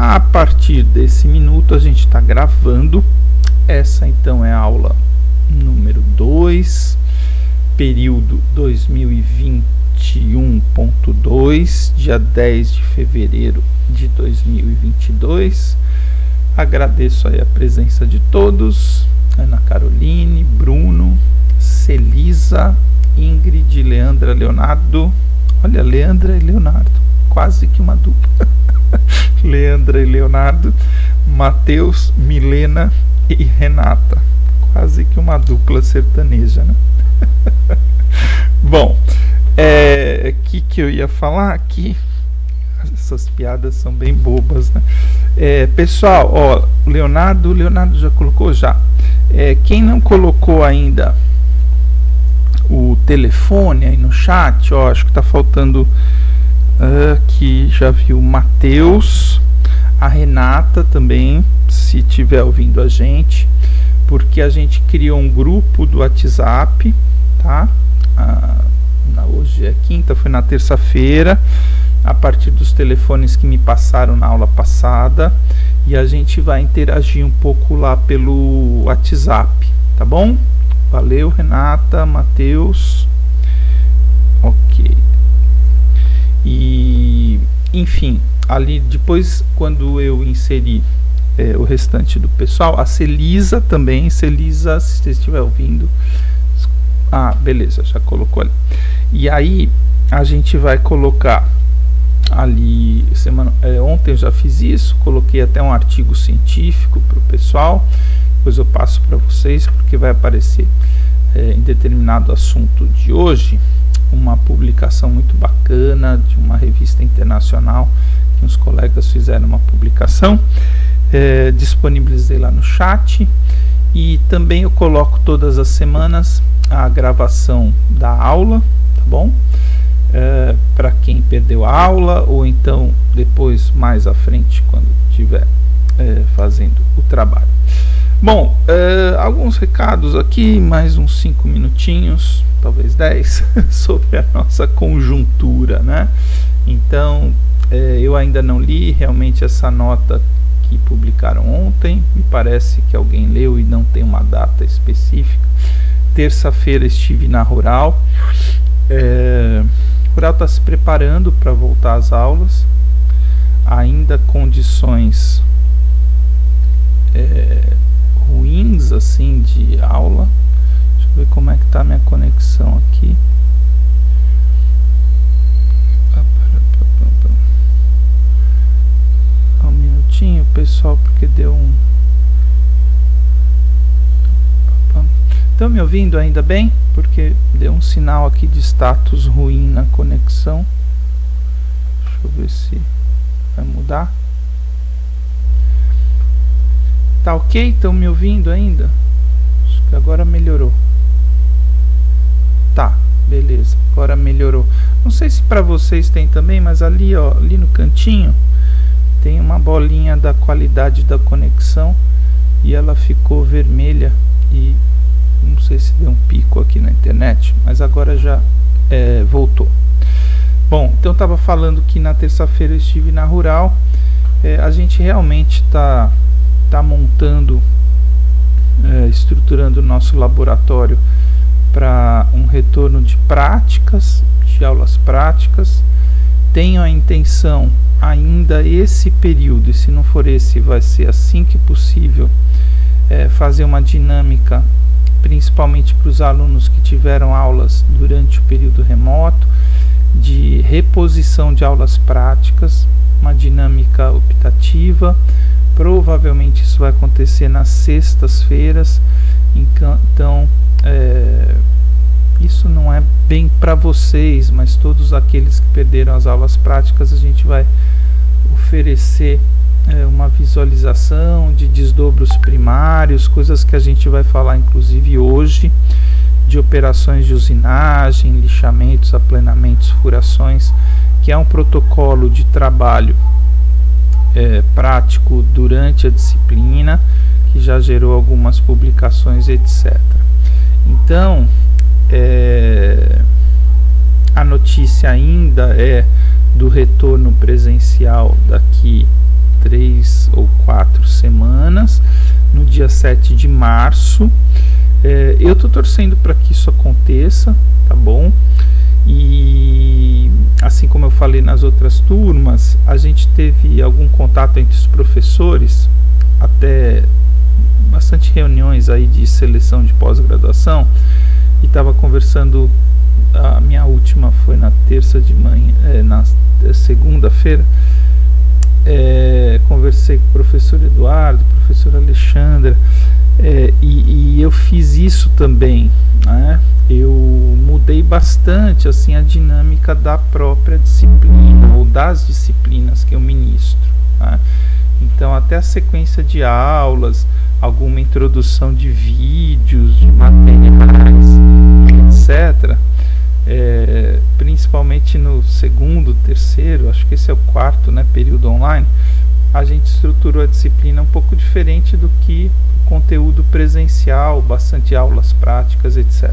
A partir desse minuto a gente está gravando. Essa então é a aula número 2, período 2021.2, dia 10 de fevereiro de 2022. Agradeço aí a presença de todos: Ana Caroline, Bruno, Celisa, Ingrid, Leandra, Leonardo. Olha, Leandra e Leonardo, quase que uma dupla. Leandra e Leonardo, Matheus, Milena e Renata, quase que uma dupla sertaneja, né? Bom, que eu ia falar aqui? Essas piadas são bem bobas, né? Pessoal, ó, Leonardo já colocou já. Quem não colocou ainda o telefone aí no chat, ó, acho que tá faltando aqui, já viu, Matheus, a Renata também, se tiver ouvindo a gente, porque a gente criou um grupo do WhatsApp, tá? Hoje é quinta, foi na terça-feira, a partir dos telefones que me passaram na aula passada, e a gente vai interagir um pouco lá pelo WhatsApp, tá bom? Valeu, Renata, Matheus. Ok. E, enfim, ali depois, quando eu inseri o restante do pessoal, a Celisa também, Celisa, se você estiver ouvindo, beleza, já colocou ali. E aí a gente vai colocar ali, ontem eu já fiz isso, coloquei até um artigo científico para o pessoal, depois eu passo para vocês, porque vai aparecer em determinado assunto de hoje uma publicação muito bacana de uma revista internacional, que uns colegas fizeram uma publicação, disponibilizei lá no chat, e também eu coloco todas as semanas a gravação da aula, tá bom? Para quem perdeu a aula, ou então depois mais à frente, quando estiver fazendo o trabalho. Bom, alguns recados aqui, mais uns 5 minutinhos, talvez 10, sobre a nossa conjuntura, né? Então, eu ainda não li realmente essa nota que publicaram ontem, me parece que alguém leu e não tem uma data específica. Terça-feira estive na Rural. Rural está se preparando para voltar às aulas, ainda condições ruins assim de aula. Deixa eu ver como é que tá a minha conexão aqui. Um minutinho, pessoal, porque deu um... Estão me ouvindo ainda bem? Porque deu um sinal aqui de status ruim na conexão. Deixa eu ver se vai mudar. Tá ok? Estão me ouvindo ainda? Acho que agora melhorou. Tá, beleza, agora melhorou. Não sei se para vocês tem também, mas ali, ó, ali no cantinho tem uma bolinha da qualidade da conexão e ela ficou vermelha e não sei se deu um pico aqui na internet, mas agora já voltou. Bom, então eu estava falando que na terça-feira eu estive na Rural. A gente realmente está montando, estruturando o nosso laboratório para um retorno de práticas, de aulas práticas. Tenho a intenção ainda esse período, e se não for esse, vai ser assim que possível, fazer uma dinâmica, principalmente para os alunos que tiveram aulas durante o período remoto, de reposição de aulas práticas, uma dinâmica optativa. Provavelmente isso vai acontecer nas sextas-feiras, então isso não é bem para vocês, mas todos aqueles que perderam as aulas práticas, a gente vai oferecer uma visualização de desdobros primários, coisas que a gente vai falar inclusive hoje, de operações de usinagem, lixamentos, aplenamentos, furações, que é um protocolo de trabalho prático durante a disciplina, que já gerou algumas publicações, etc. Então, a notícia ainda é do retorno presencial daqui 3 semanas, no dia 7 de março. Eu estou torcendo para que isso aconteça, tá bom? E assim como eu falei nas outras turmas, a gente teve algum contato entre os professores, até bastante reuniões aí de seleção de pós-graduação, e estava conversando, a minha última foi na terça de manhã, na segunda-feira, conversei com o professor Eduardo, professor Alexandra, e eu fiz isso também, né? Eu mudei bastante assim a dinâmica da própria disciplina ou das disciplinas que eu ministro, né? Então até a sequência de aulas, alguma introdução de vídeos, de materiais, etc. Principalmente no segundo, terceiro, acho que esse é o quarto, né, período online, a gente estruturou a disciplina um pouco diferente do que o conteúdo presencial, bastante aulas práticas, etc.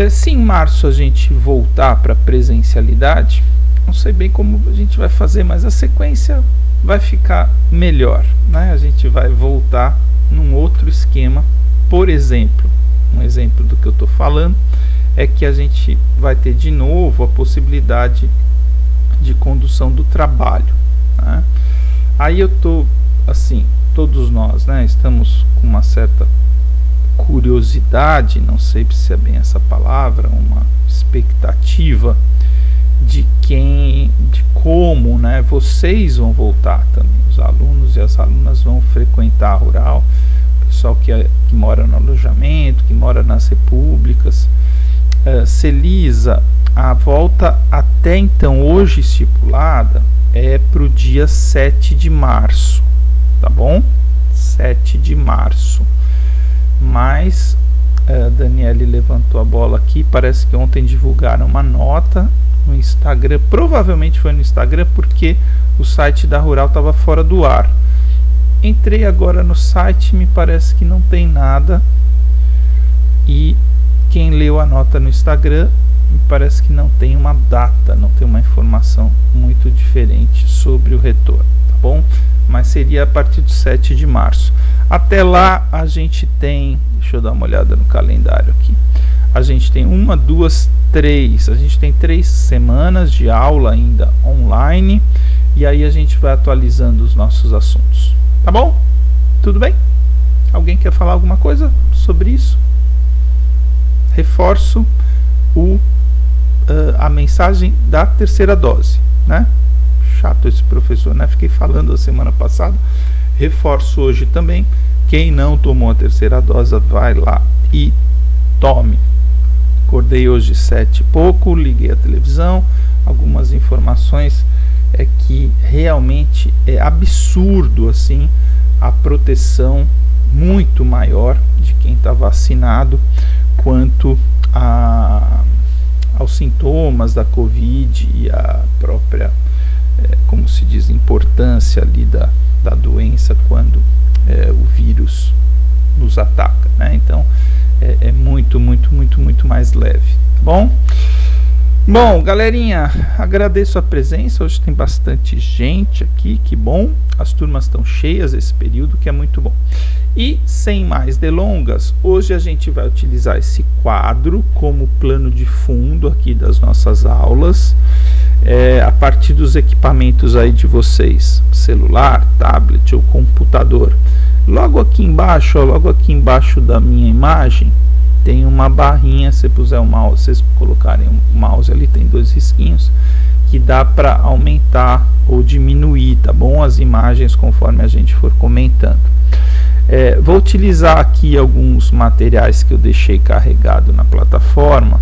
Se em março a gente voltar para a presencialidade, não sei bem como a gente vai fazer, mas a sequência vai ficar melhor, né? A gente vai voltar num outro esquema. Por exemplo, um exemplo do que eu estou falando é que a gente vai ter de novo a possibilidade de condução do trabalho, né? Aí eu estou, assim, todos nós, né, estamos com uma certa curiosidade, não sei se é bem essa palavra, uma expectativa de como, né, vocês vão voltar também, os alunos e as alunas vão frequentar a Rural, o pessoal que mora no alojamento, que mora nas repúblicas. Celisa, a volta até então hoje estipulada é para o dia 7 de março, tá bom? 7 de março. Mas a Daniele levantou a bola aqui, parece que ontem divulgaram uma nota no Instagram, provavelmente foi no Instagram porque o site da Rural estava fora do ar. Entrei agora no site, me parece que não tem nada, e quem leu a nota no Instagram, me parece que não tem uma data, não tem uma informação muito diferente sobre o retorno, tá bom? Mas seria a partir do 7 de março. Até lá a gente tem, deixa eu dar uma olhada no calendário aqui, a gente tem uma, duas, três, a gente tem 3 semanas de aula ainda online, e aí a gente vai atualizando os nossos assuntos, tá bom? Tudo bem? Alguém quer falar alguma coisa sobre isso? Reforço a mensagem da terceira dose, né? Chato esse professor, né? Fiquei falando a semana passada, reforço hoje também. Quem não tomou a terceira dose, vai lá e tome. Acordei hoje 7 e pouco, liguei a televisão, algumas informações é que realmente é absurdo assim a proteção muito maior de quem está vacinado quanto aos sintomas da Covid e a própria, como se diz, importância ali da doença quando o vírus nos ataca, né? Então é muito mais leve, tá bom? Bom, galerinha, agradeço a presença, hoje tem bastante gente aqui, que bom, as turmas estão cheias esse período, que é muito bom. E sem mais delongas, hoje a gente vai utilizar esse quadro como plano de fundo aqui das nossas aulas, a partir dos equipamentos aí de vocês, celular, tablet ou computador. Logo aqui embaixo da minha imagem, tem uma barrinha, se puser o mouse, vocês colocarem o mouse ali, tem 2 risquinhos, que dá para aumentar ou diminuir, tá bom? As imagens conforme a gente for comentando. Vou utilizar aqui alguns materiais que eu deixei carregado na plataforma,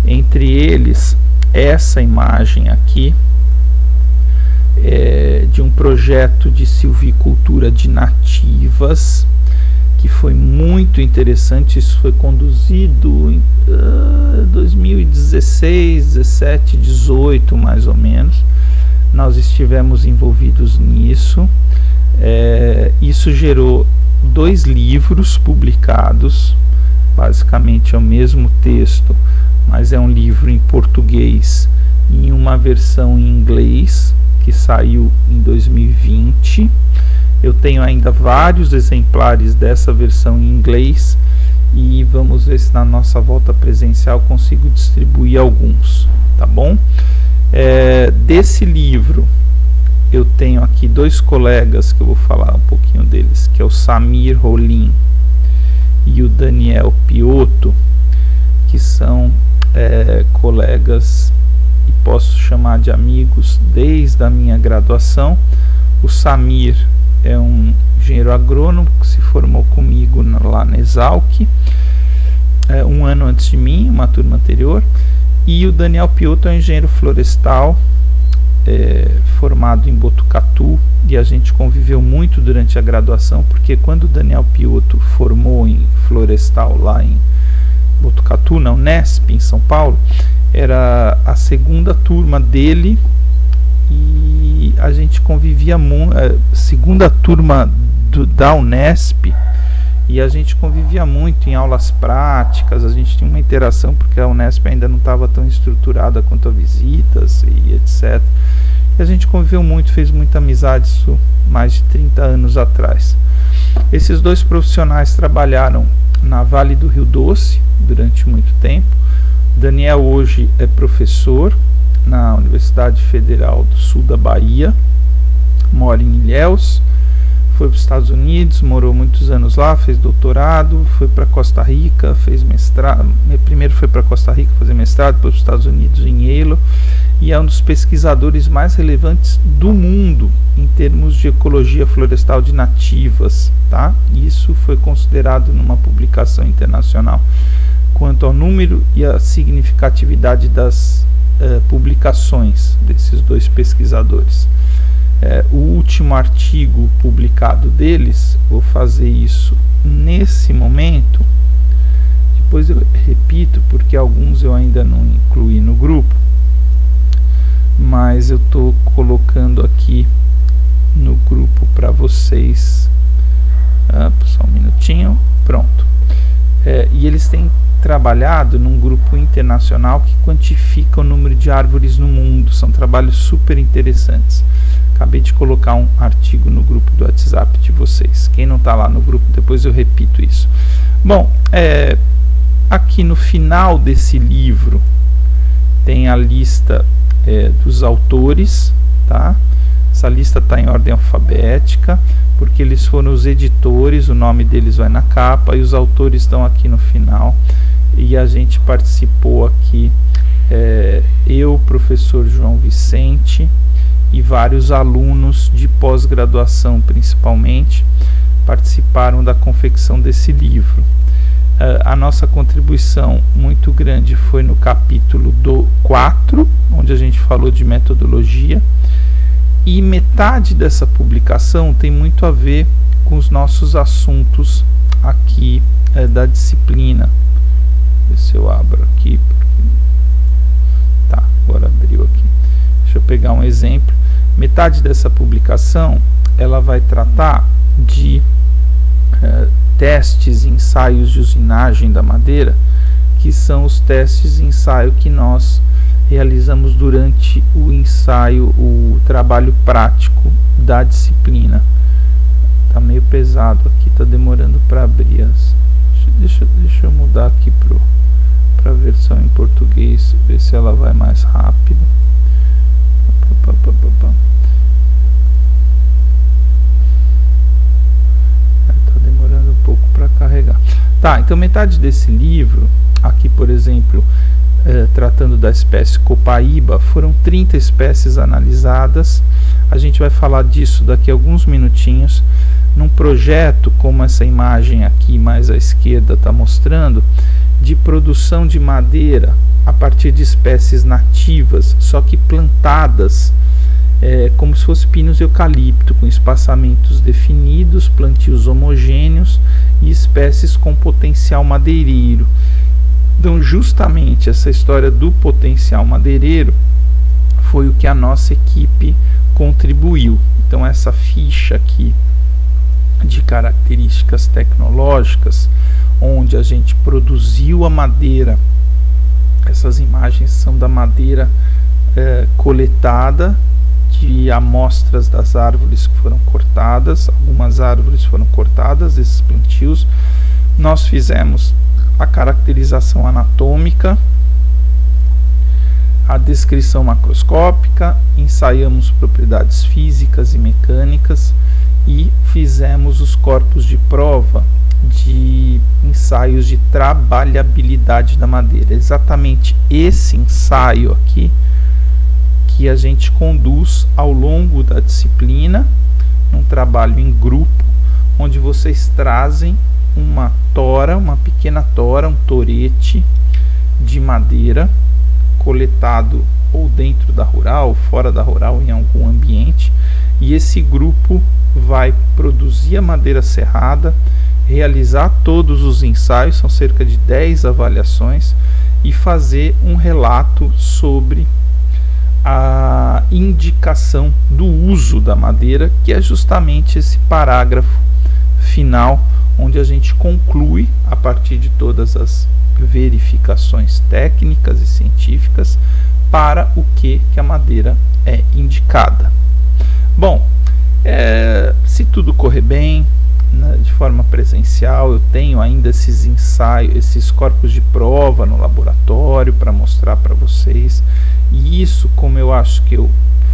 entre eles essa imagem aqui, de um projeto de silvicultura de nativas, que foi muito interessante. Isso foi conduzido em 2016, 17, 18 mais ou menos. Nós estivemos envolvidos nisso. Isso gerou 2 livros publicados, basicamente é o mesmo texto, mas é um livro em português e uma versão em inglês que saiu em 2020. Eu tenho ainda vários exemplares dessa versão em inglês e vamos ver se na nossa volta presencial consigo distribuir alguns, tá bom? Desse livro eu tenho aqui 2 colegas que eu vou falar um pouquinho deles, que é o Samir Rolim e o Daniel Piotto, que são colegas e posso chamar de amigos desde a minha graduação. O Samir é um engenheiro agrônomo que se formou comigo lá na Exalc, um ano antes de mim, uma turma anterior, e o Daniel Piotto é um engenheiro florestal, formado em Botucatu, e a gente conviveu muito durante a graduação, porque quando o Daniel Piotto formou em florestal lá em Botucatu, na Unesp, em São Paulo, era a segunda turma dele, e a gente convivia muito, segunda turma da Unesp, e a gente convivia muito em aulas práticas, a gente tinha uma interação, porque a Unesp ainda não estava tão estruturada quanto a visitas e etc. E a gente conviveu muito, fez muita amizade, isso mais de 30 anos atrás. Esses 2 profissionais trabalharam na Vale do Rio Doce durante muito tempo. Daniel hoje é professor na Universidade Federal do Sul da Bahia, mora em Ilhéus, foi para os Estados Unidos, morou muitos anos lá, fez doutorado, foi para Costa Rica, fez mestrado, primeiro foi para Costa Rica fazer mestrado, depois para os Estados Unidos em Yale, e é um dos pesquisadores mais relevantes do mundo em termos de ecologia florestal de nativas, tá? Isso foi considerado numa publicação internacional quanto ao número e a significatividade das publicações desses 2 pesquisadores. O último artigo publicado deles, vou fazer isso nesse momento, depois eu repito porque alguns eu ainda não incluí no grupo, mas eu estou colocando aqui no grupo para vocês. Só um minutinho, pronto. E eles têm trabalhado num grupo internacional que quantifica o número de árvores no mundo, são trabalhos super interessantes. Acabei de colocar um artigo no grupo do WhatsApp de vocês. Quem não está lá no grupo, depois eu repito isso. Bom, aqui no final desse livro tem a lista dos autores, tá? Essa lista está em ordem alfabética, porque eles foram os editores, o nome deles vai na capa, e os autores estão aqui no final. E a gente participou aqui, eu, professor João Vicente, e vários alunos de pós-graduação principalmente participaram da confecção desse livro. A nossa contribuição muito grande foi no capítulo 4, onde a gente falou de metodologia, e metade dessa publicação tem muito a ver com os nossos assuntos aqui da disciplina. Deixa eu ver se eu abro aqui. Tá, agora abriu aqui. Deixa eu pegar um exemplo. Metade dessa publicação ela vai tratar de testes e ensaios de usinagem da madeira, que são os testes e ensaio que nós realizamos durante o ensaio, o trabalho prático da disciplina. Tá meio pesado aqui, tá demorando para abrir as... Deixa eu mudar aqui para a versão em português, ver se ela vai mais rápido. Tá demorando um pouco para carregar. Tá, então metade desse livro, aqui por exemplo, tratando da espécie copaíba, foram 30 espécies analisadas. A gente vai falar disso daqui a alguns minutinhos. Num projeto como essa imagem aqui mais à esquerda está mostrando, de produção de madeira a partir de espécies nativas, só que plantadas como se fosse pinos eucalipto, com espaçamentos definidos, plantios homogêneos e espécies com potencial madeireiro. Então, justamente essa história do potencial madeireiro foi o que a nossa equipe contribuiu. Então, essa ficha aqui de características tecnológicas, onde a gente produziu a madeira, essas imagens são da madeira coletada de amostras das árvores que foram cortadas. Algumas árvores foram cortadas, esses plantios. Nós fizemos a caracterização anatômica, a descrição macroscópica, ensaiamos propriedades físicas e mecânicas e fizemos os corpos de prova de ensaios de trabalhabilidade da madeira. Exatamente esse ensaio aqui que a gente conduz ao longo da disciplina, num trabalho em grupo, onde vocês trazem uma tora, uma pequena tora, um torete de madeira coletado ou dentro da rural, fora da rural, em algum ambiente, e esse grupo vai produzir a madeira serrada, realizar todos os ensaios, são cerca de 10 avaliações, e fazer um relato sobre a indicação do uso da madeira, que é justamente esse parágrafo final, onde a gente conclui, a partir de todas as verificações técnicas e científicas, para o que a madeira é indicada. Bom, se tudo correr bem, de forma presencial, eu tenho ainda esses ensaios, esses corpos de prova no laboratório para mostrar para vocês, e isso, como eu acho que eu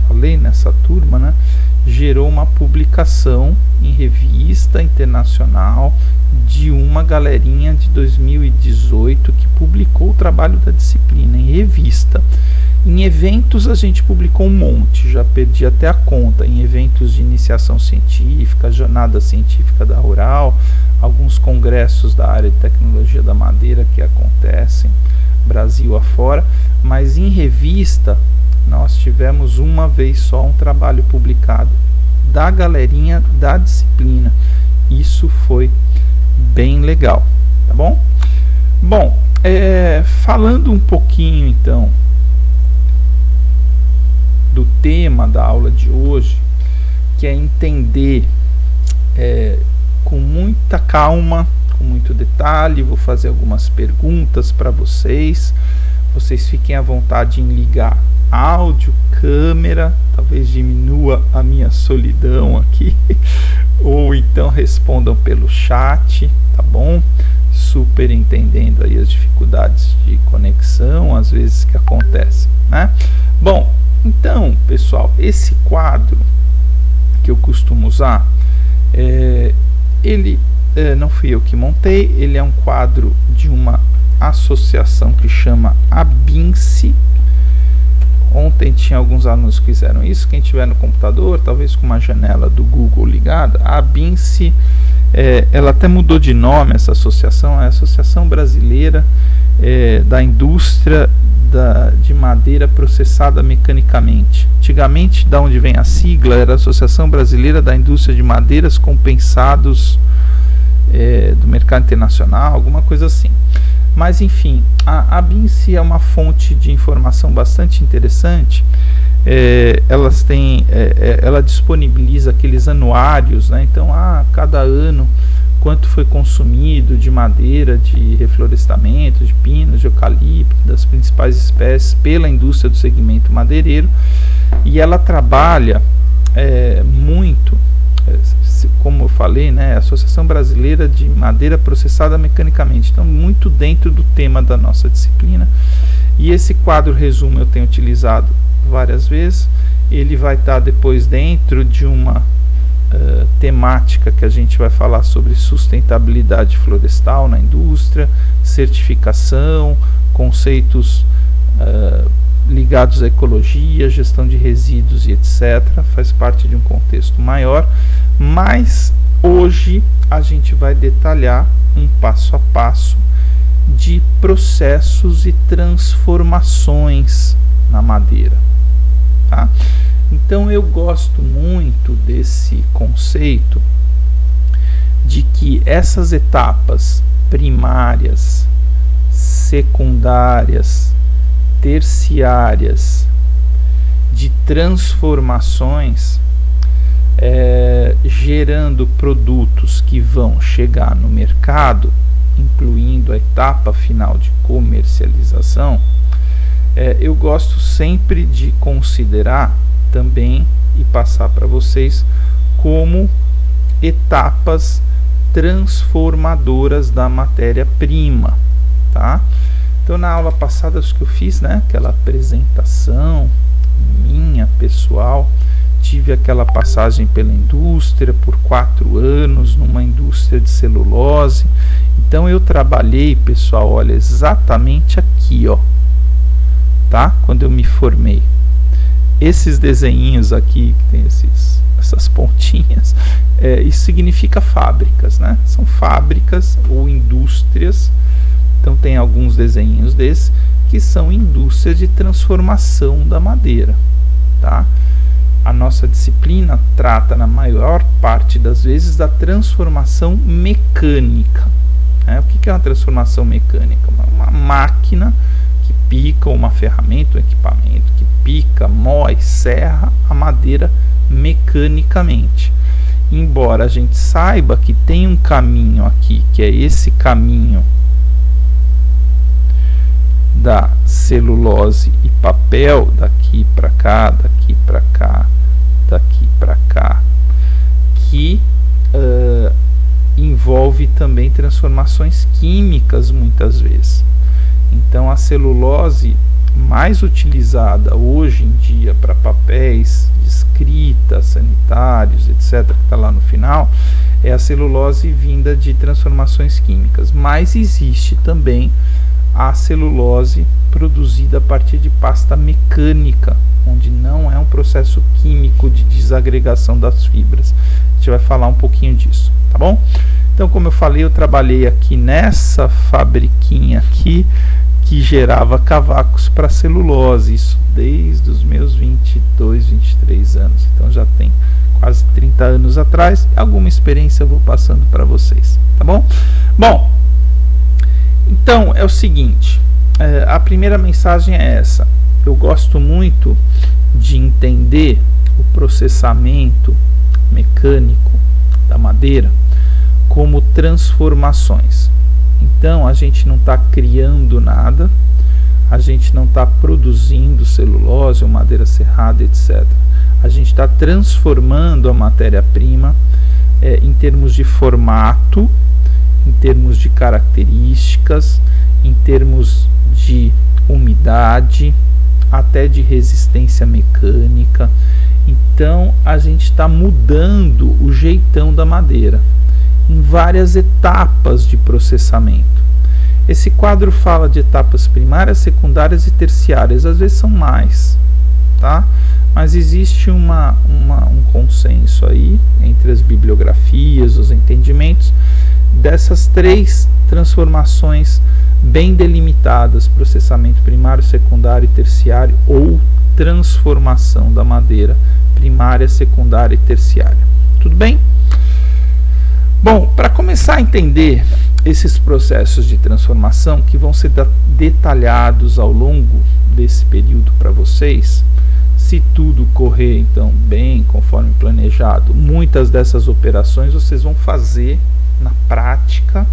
falei nessa turma, né, gerou uma publicação em revista internacional de uma galerinha de 2018 que publicou o trabalho da disciplina em revista. Em eventos a gente publicou um monte, já perdi até a conta, em eventos de iniciação científica, jornada científica da rural, alguns congressos da área de tecnologia da madeira que acontecem Brasil afora, mas em revista nós tivemos uma vez só um trabalho publicado da galerinha da disciplina. Isso foi bem legal, tá bom? Bom, falando um pouquinho então do tema da aula de hoje, que é entender com muita calma, com muito detalhe. Vou fazer algumas perguntas para vocês. Vocês fiquem à vontade em ligar áudio, câmera, talvez diminua a minha solidão aqui, ou então respondam pelo chat, tá bom? Super entendendo aí as dificuldades de conexão, às vezes, que acontecem, né? Bom, então, pessoal, esse quadro que eu costumo usar, ele não fui eu que montei, ele é um quadro de uma associação que chama ABINCE. Ontem tinha alguns alunos que fizeram isso. Quem tiver no computador, talvez com uma janela do Google ligada, a ABINCE, ela até mudou de nome, essa associação, é a Associação Brasileira da Indústria de Madeira Processada Mecanicamente. Antigamente, da onde vem a sigla, era a Associação Brasileira da Indústria de Madeiras Compensados do Mercado Internacional, alguma coisa assim. Mas enfim, a ABINCE é uma fonte de informação bastante interessante. Ela disponibiliza aqueles anuários, né? Então, cada ano, quanto foi consumido de madeira, de reflorestamento, de pinos, de eucalipto, das principais espécies pela indústria do segmento madeireiro. E ela trabalha muito, como eu falei, né, Associação Brasileira de Madeira Processada Mecanicamente, então muito dentro do tema da nossa disciplina. E esse quadro resumo eu tenho utilizado várias vezes. Ele vai estar depois dentro de uma temática que a gente vai falar sobre sustentabilidade florestal na indústria, certificação, conceitos ligados à ecologia, gestão de resíduos e etc. Faz parte de um contexto maior, mas hoje a gente vai detalhar um passo a passo de processos e transformações na madeira, tá? Então eu gosto muito desse conceito de que essas etapas primárias, secundárias, terciárias de transformações, gerando produtos que vão chegar no mercado, incluindo a etapa final de comercialização, eu gosto sempre de considerar também e passar para vocês como etapas transformadoras da matéria-prima, tá? Então, na aula passada, acho que eu fiz, né, aquela apresentação minha, pessoal, tive aquela passagem pela indústria por 4 anos, numa indústria de celulose. Então, eu trabalhei, pessoal, olha, exatamente aqui, ó, tá? Quando eu me formei. Esses desenhinhos aqui, que tem essas pontinhas, isso significa fábricas, né? São fábricas ou indústrias. Então tem alguns desenhinhos desses que são indústrias de transformação da madeira, tá? A nossa disciplina trata, na maior parte das vezes, da transformação mecânica, né? O que é uma transformação mecânica? Uma máquina que pica, uma ferramenta, um equipamento que pica, moe, serra a madeira mecanicamente. Embora a gente saiba que tem um caminho aqui, que é esse caminho da celulose e papel, daqui para cá, daqui para cá, daqui para cá, que envolve também transformações químicas muitas vezes. Então a celulose mais utilizada hoje em dia para papéis de escrita, sanitários, etc., que está lá no final, é a celulose vinda de transformações químicas. Mas existe também a celulose produzida a partir de pasta mecânica, onde não é um processo químico de desagregação das fibras. A gente vai falar um pouquinho disso, tá bom? Então, como eu falei, eu trabalhei aqui nessa fabriquinha aqui, que gerava cavacos para celulose, isso desde os meus 22, 23 anos. Então já tem quase 30 anos atrás. Alguma experiência eu vou passando para vocês, tá bom? Bom, então é o seguinte, a primeira mensagem é essa. Eu gosto muito de entender o processamento mecânico da madeira como transformações. Então a gente não está criando nada, a gente não está produzindo celulose ou madeira serrada, etc. A gente está transformando a matéria-prima em termos de formato, em termos de características, em termos de umidade, até de resistência mecânica. Então a gente está mudando o jeitão da madeira em várias etapas de processamento. Esse quadro fala de etapas primárias, secundárias e terciárias, às vezes são mais, tá? Mas existe um consenso aí entre as bibliografias, os entendimentos dessas 3 transformações bem delimitadas: processamento primário, secundário e terciário, ou transformação da madeira primária, secundária e terciária. Tudo bem? Bom, para começar a entender esses processos de transformação que vão ser detalhados ao longo desse período para vocês, se tudo correr então bem, conforme planejado, muitas dessas operações vocês vão fazer na prática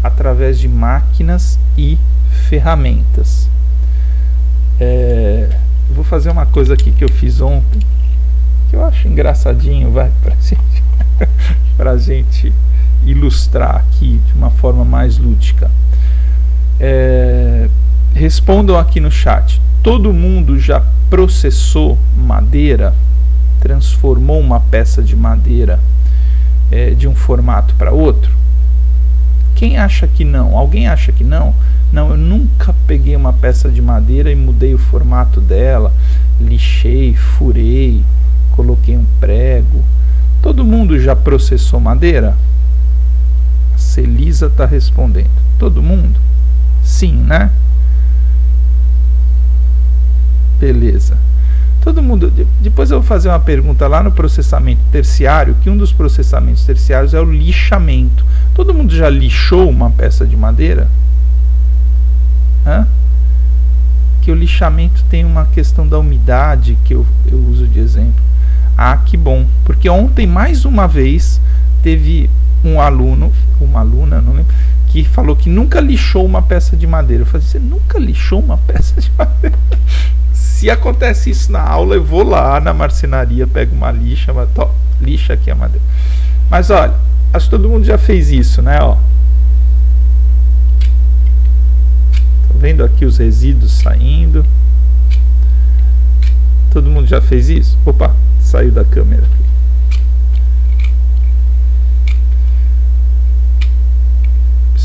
através de máquinas e ferramentas. Vou fazer uma coisa aqui que eu fiz ontem, que eu acho engraçadinho, vai, pra gente ilustrar aqui de uma forma mais lúdica. Respondam aqui no chat: todo mundo já processou madeira, transformou uma peça de madeira de um formato para outro? Quem acha que não? Alguém acha que não? Não, eu nunca peguei uma peça de madeira e mudei o formato dela, lixei, furei, coloquei um prego. Todo mundo já processou madeira? A Celisa está respondendo. Todo mundo? Sim, né? Beleza. Todo mundo. Depois eu vou fazer uma pergunta lá no processamento terciário, que um dos processamentos terciários é o lixamento. Todo mundo já lixou uma peça de madeira? Que o lixamento tem uma questão da umidade que eu uso de exemplo. Ah, que bom, porque ontem mais uma vez teve um aluno, uma aluna, não lembro, que falou que nunca lixou uma peça de madeira. Eu falei, você nunca lixou uma peça de madeira? Se acontece isso na aula, eu vou lá na marcenaria, pego uma lixa, lixa aqui a madeira. Mas olha, acho que todo mundo já fez isso, né? Ó. Tá vendo aqui os resíduos saindo? Todo mundo já fez isso? Opa, saiu da câmera aqui.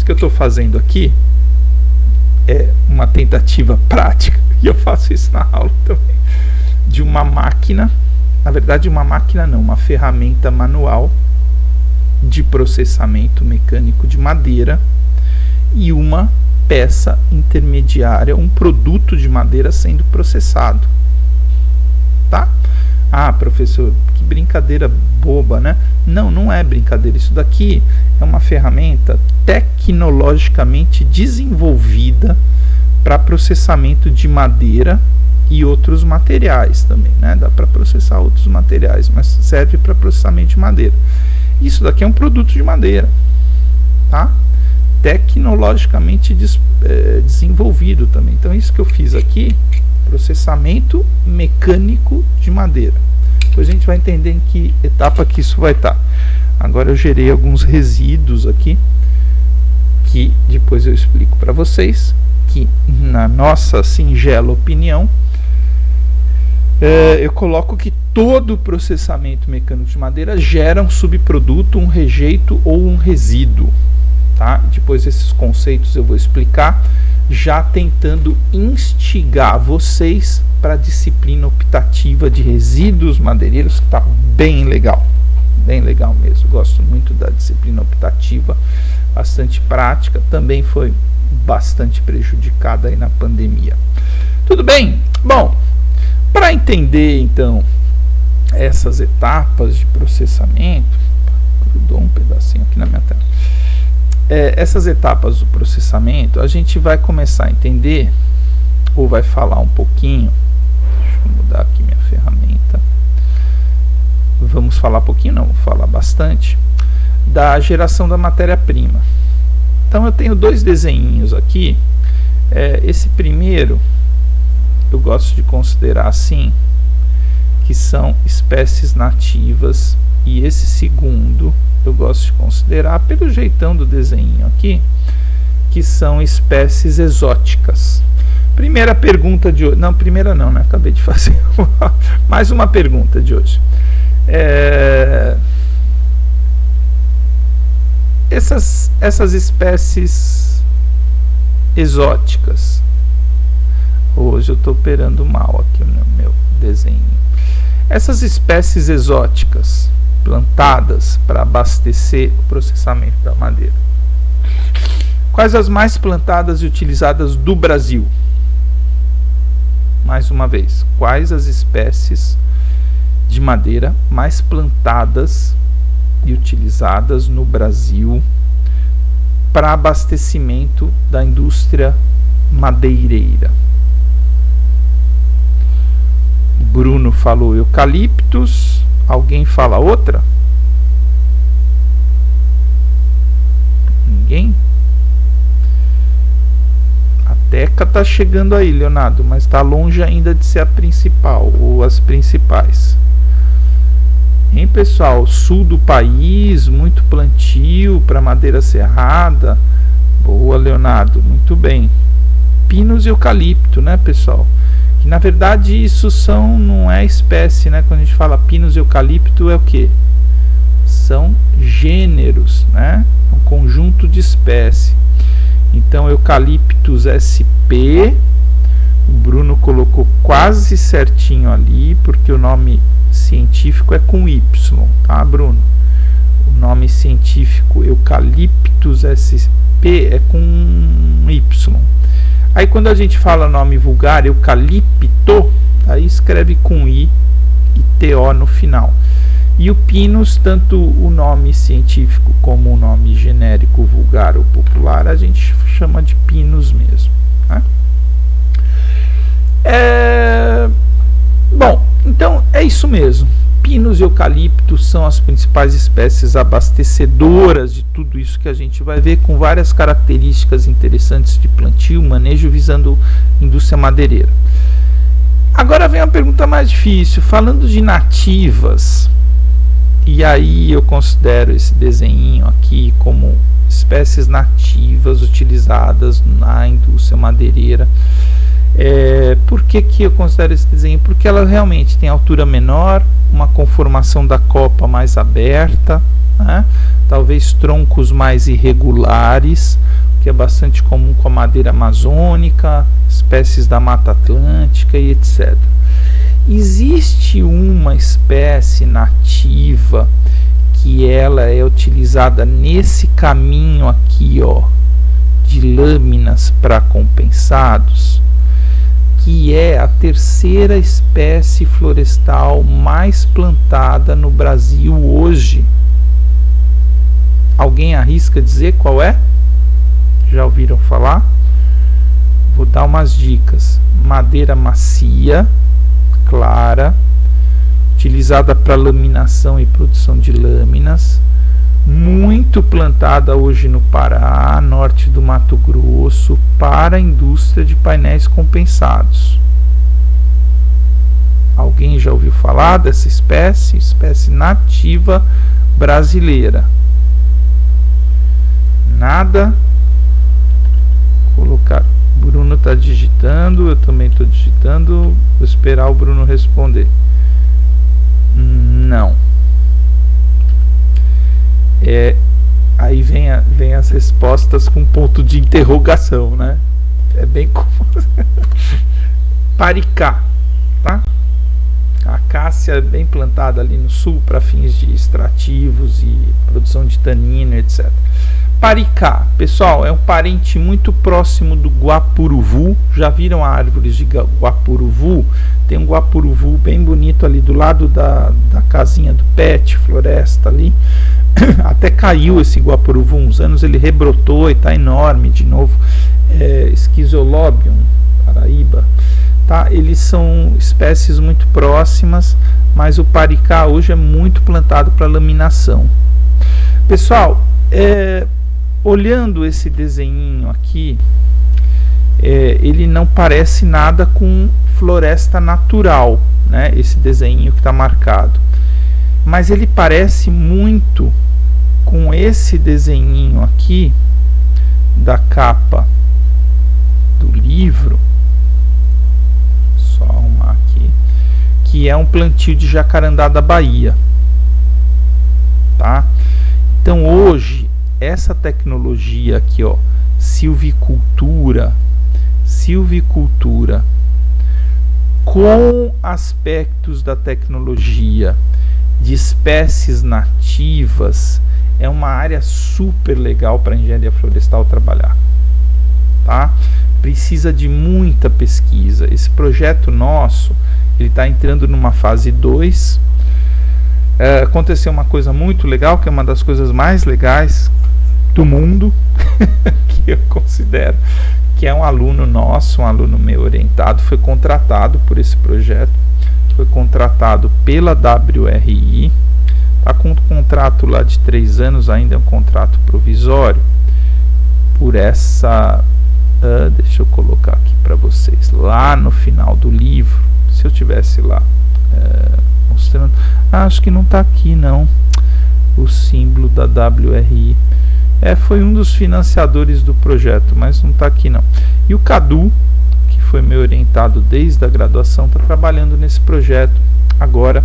Que eu estou fazendo aqui é uma tentativa prática, e eu faço isso na aula também, de uma máquina, na verdade uma máquina não, uma ferramenta manual de processamento mecânico de madeira e uma peça intermediária, um produto de madeira sendo processado, tá? Ah, professor, que brincadeira boba, né? Não, não é brincadeira. Isso daqui é uma ferramenta tecnologicamente desenvolvida para processamento de madeira e outros materiais também, né? Dá para processar outros materiais, mas serve para processamento de madeira. Isso daqui é um produto de madeira, tá? Tecnologicamente desenvolvido também. Então, isso que eu fiz aqui, processamento mecânico de madeira. Depois a gente vai entender em que etapa que isso vai estar. Agora eu gerei alguns resíduos aqui, que depois eu explico para vocês, que na nossa singela opinião, eu coloco que todo processamento mecânico de madeira gera um subproduto, um rejeito ou um resíduo. Tá? Depois esses conceitos eu vou explicar, já tentando instigar vocês para a disciplina optativa de resíduos madeireiros, que está bem legal mesmo. Gosto muito da disciplina optativa, bastante prática, também foi bastante prejudicada aí na pandemia. Tudo bem? Bom, para entender então essas etapas de processamento, grudou um pedacinho aqui na minha tela. Essas etapas do processamento, a gente vai começar a entender, ou vai falar um pouquinho, deixa eu mudar aqui minha ferramenta, vamos falar um pouquinho, não, vou falar bastante, da geração da matéria-prima. Então eu tenho dois desenhinhos aqui, esse primeiro, eu gosto de considerar assim, que são espécies nativas, e esse segundo, eu gosto de considerar, pelo jeitão do desenho aqui, que são espécies exóticas. Primeira pergunta de hoje, não, primeira não, né? Acabei de fazer mais uma pergunta de hoje. Essas espécies exóticas, hoje eu estou operando mal aqui no meu desenho. Essas espécies exóticas plantadas para abastecer o processamento da madeira. Quais as mais plantadas e utilizadas do Brasil? Mais uma vez, quais as espécies de madeira mais plantadas e utilizadas no Brasil para abastecimento da indústria madeireira? Bruno falou eucaliptos. Alguém fala outra? Ninguém? A teca tá chegando aí, Leonardo, mas está longe ainda de ser a principal ou as principais. Hein, pessoal? Sul do país, muito plantio para madeira serrada. Boa, Leonardo, muito bem. Pinos e eucalipto, né, pessoal? Que na verdade isso não é espécie, né? Quando a gente fala pinos e eucalipto é o que? São gêneros, né? Um conjunto de espécies. Então Eucaliptus sp, o Bruno colocou quase certinho ali, porque o nome científico é com Y, tá, Bruno? O nome científico Eucaliptus sp é com Y. Aí quando a gente fala nome vulgar, eucalipto, aí escreve com I e TO no final. E o pinus, tanto o nome científico como o nome genérico, vulgar ou popular, a gente chama de pinus mesmo, né? Bom, então é isso mesmo. pinos e eucaliptos são as principais espécies abastecedoras de tudo isso que a gente vai ver, com várias características interessantes de plantio, manejo, visando indústria madeireira. Agora vem a pergunta mais difícil, falando de nativas, e aí eu considero esse desenho aqui como espécies nativas utilizadas na indústria madeireira. Por que eu considero esse desenho? Porque ela realmente tem altura menor, uma conformação da copa mais aberta, né? Talvez troncos mais irregulares, que é bastante comum com a madeira amazônica, espécies da Mata Atlântica e etc. Existe uma espécie nativa que ela é utilizada nesse caminho aqui, ó, de lâminas para compensados, que é a terceira espécie florestal mais plantada no Brasil hoje. Alguém arrisca dizer qual é? Já ouviram falar? Vou dar umas dicas. Madeira macia, clara, utilizada para laminação e produção de lâminas, muito plantada hoje no Pará, norte do Mato Grosso, para a indústria de painéis compensados. Alguém já ouviu falar dessa espécie? Espécie nativa brasileira. Nada? Colocar. Bruno está digitando, eu também estou digitando. Vou esperar o Bruno responder. Não. Aí vem as respostas com ponto de interrogação, né? É bem como Paricá, tá? A acácia é bem plantada ali no sul para fins de extrativos e produção de tanino, etc. Paricá, pessoal, é um parente muito próximo do guapuruvu. Já viram árvores de guapuruvu? Tem um guapuruvu bem bonito ali do lado da casinha do pet, floresta ali. Até caiu esse guapuruvu uns anos, ele rebrotou e está enorme de novo. Schizolobium, Paraíba. Tá? Eles são espécies muito próximas, mas o paricá hoje é muito plantado para laminação. Pessoal, olhando esse desenho aqui, ele não parece nada com floresta natural, né? Esse desenho que está marcado, mas ele parece muito com esse desenho aqui da capa do livro. Só arrumar aqui, que é um plantio de jacarandá da Bahia, tá? Então hoje essa tecnologia aqui, ó, silvicultura com aspectos da tecnologia de espécies nativas, é uma área super legal para a engenharia florestal trabalhar, tá? Precisa de muita pesquisa. Esse projeto nosso, ele está entrando numa fase 2. Aconteceu uma coisa muito legal, que é uma das coisas mais legais do mundo, que eu considero, que é um aluno nosso, um aluno meu orientado, foi contratado por esse projeto, foi contratado pela WRI, está com um contrato lá de 3 anos, ainda é um contrato provisório, por essa, deixa eu colocar aqui para vocês, lá no final do livro, se eu tivesse lá mostrando, acho que não está aqui não, o símbolo da WRI, foi um dos financiadores do projeto, mas não está aqui não. E o Cadu, que foi meu orientado desde a graduação, está trabalhando nesse projeto. Agora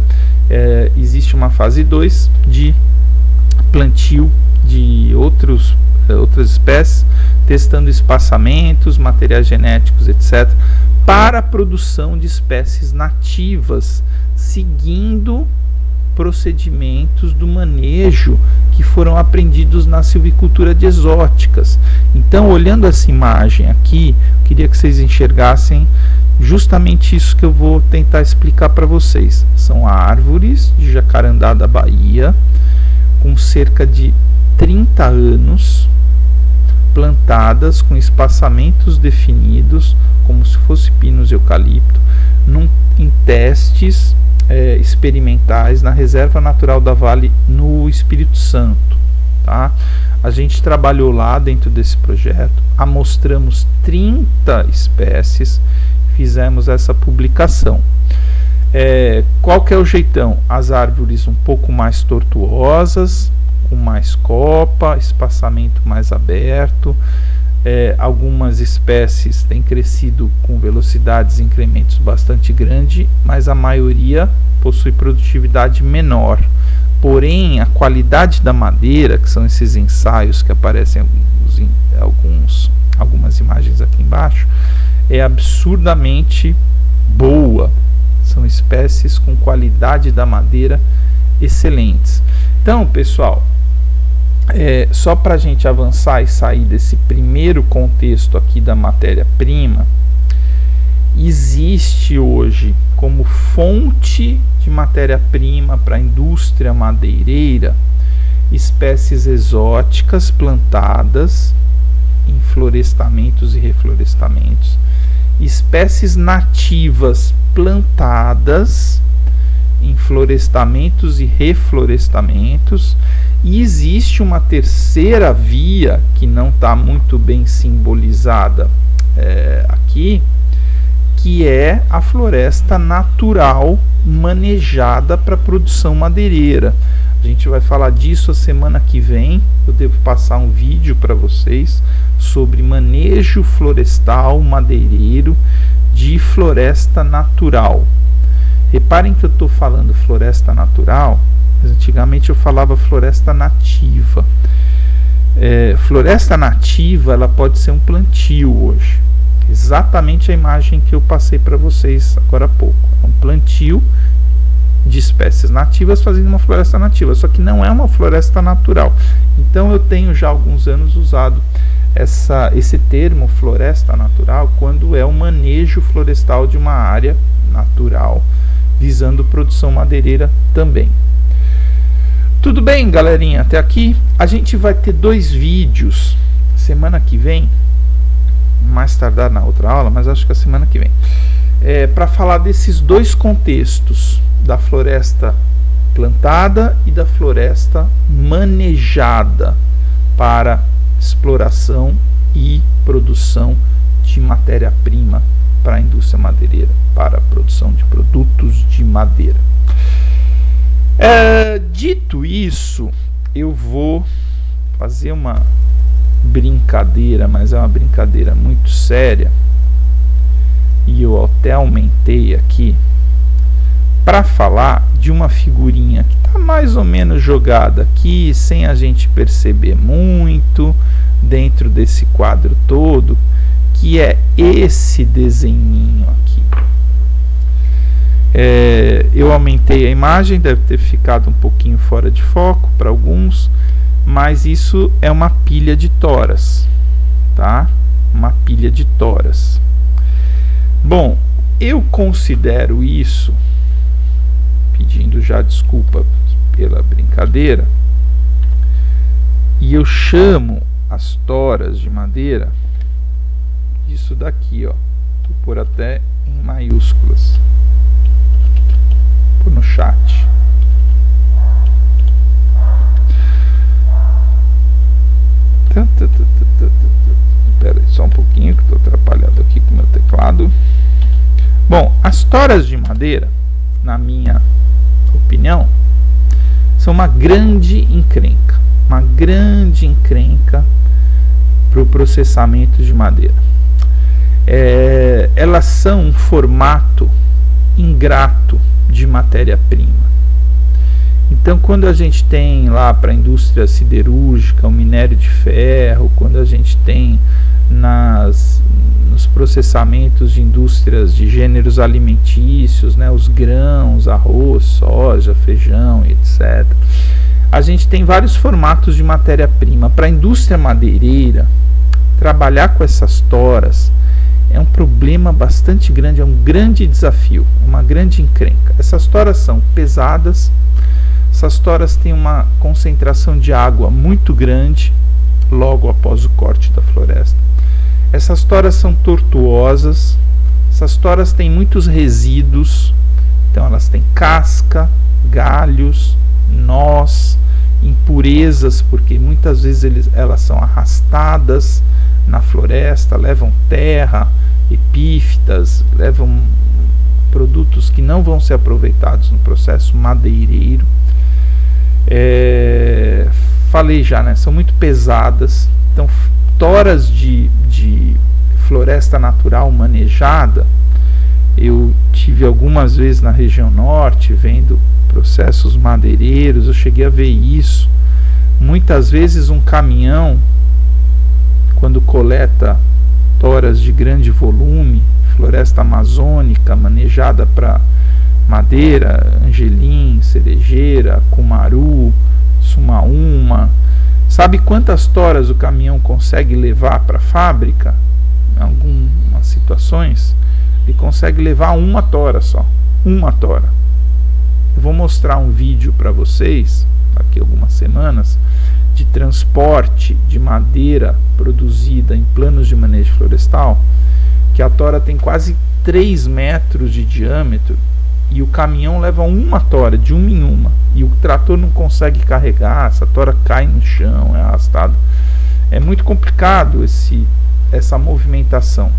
existe uma fase 2 de plantio de outras espécies, testando espaçamentos, materiais genéticos, etc., para a produção de espécies nativas, seguindo procedimentos do manejo que foram aprendidos na silvicultura de exóticas. Então, olhando essa imagem aqui, queria que vocês enxergassem justamente isso que eu vou tentar explicar para vocês. São árvores de jacarandá da Bahia, com cerca de 30 anos, plantadas com espaçamentos definidos, como se fosse pinos e eucalipto, em testes experimentais na Reserva Natural da Vale, no Espírito Santo. Tá? A gente trabalhou lá dentro desse projeto, amostramos 30 espécies, fizemos essa publicação. Qual que é o jeitão? As árvores um pouco mais tortuosas, com mais copa, espaçamento mais aberto. Algumas espécies têm crescido com velocidades e incrementos bastante grandes, mas a maioria possui produtividade menor. Porém, a qualidade da madeira, que são esses ensaios que aparecem algumas imagens aqui embaixo, é absurdamente boa. São espécies com qualidade da madeira excelentes. Então, pessoal, só para a gente avançar e sair desse primeiro contexto aqui da matéria-prima, existe hoje como fonte de matéria-prima para a indústria madeireira espécies exóticas plantadas em florestamentos e reflorestamentos, espécies nativas plantadas em florestamentos e reflorestamentos, e existe uma terceira via que não está muito bem simbolizada aqui, que é a floresta natural manejada para produção madeireira. A gente vai falar disso a semana que vem. Eu devo passar um vídeo para vocês sobre manejo florestal madeireiro de floresta natural. Reparem que eu estou falando floresta natural, mas antigamente eu falava floresta nativa. Floresta nativa, ela pode ser um plantio hoje. Exatamente a imagem que eu passei para vocês agora há pouco. É um plantio de espécies nativas fazendo uma floresta nativa, só que não é uma floresta natural. Então eu tenho já há alguns anos usado esse termo floresta natural quando é o manejo florestal de uma área natural, visando produção madeireira também. Tudo bem, galerinha? Até aqui a gente vai ter 2 vídeos semana que vem, mais tardar na outra aula, mas acho que a semana que vem, para falar desses 2 contextos, da floresta plantada e da floresta manejada para exploração e produção de matéria-prima para a indústria madeireira, para a produção de produtos de madeira. Dito isso, eu vou fazer uma brincadeira, mas é uma brincadeira muito séria, e eu até aumentei aqui para falar de uma figurinha que está mais ou menos jogada aqui, sem a gente perceber muito, dentro desse quadro todo, que é esse desenhinho aqui. Eu aumentei a imagem, deve ter ficado um pouquinho fora de foco para alguns, mas isso é uma pilha de toras, tá? Uma pilha de toras. Bom, eu considero isso, pedindo já desculpa pela brincadeira, e eu chamo as toras de madeira isso daqui, ó. Vou pôr até em maiúsculas, vou pôr no chat. Espera aí só um pouquinho que estou atrapalhado aqui com o meu teclado. Bom, as toras de madeira, na minha opinião, são uma grande encrenca para o processamento de madeira. Elas são um formato ingrato de matéria-prima. Então, quando a gente tem lá para a indústria siderúrgica o minério de ferro, quando a gente tem nos processamentos de indústrias de gêneros alimentícios, né, os grãos, arroz, soja, feijão, etc., a gente tem vários formatos de matéria-prima. Para a indústria madeireira, trabalhar com essas toras é um problema bastante grande, é um grande desafio, uma grande encrenca. Essas toras são pesadas, essas toras têm uma concentração de água muito grande, logo após o corte da floresta. Essas toras são tortuosas, essas toras têm muitos resíduos, então elas têm casca, galhos, nós, impurezas, porque muitas vezes elas são arrastadas na floresta, levam terra, epífitas, levam produtos que não vão ser aproveitados no processo madeireiro. Falei já, né? São muito pesadas. Então, toras de floresta natural manejada, eu tive algumas vezes na região norte, vendo processos madeireiros, eu cheguei a ver isso. Muitas vezes um caminhão, quando coleta toras de grande volume, floresta amazônica manejada para madeira, angelim, cerejeira, cumaru, sumaúma, sabe quantas toras o caminhão consegue levar para a fábrica? Em algumas situações ele consegue levar uma tora só, uma tora. Eu vou mostrar um vídeo para vocês daqui a algumas semanas de transporte de madeira produzida em planos de manejo florestal, que a tora tem quase 3 metros de diâmetro e o caminhão leva uma tora, de uma em uma, e o trator não consegue carregar, essa tora cai no chão, é arrastada. É muito complicado essa movimentação.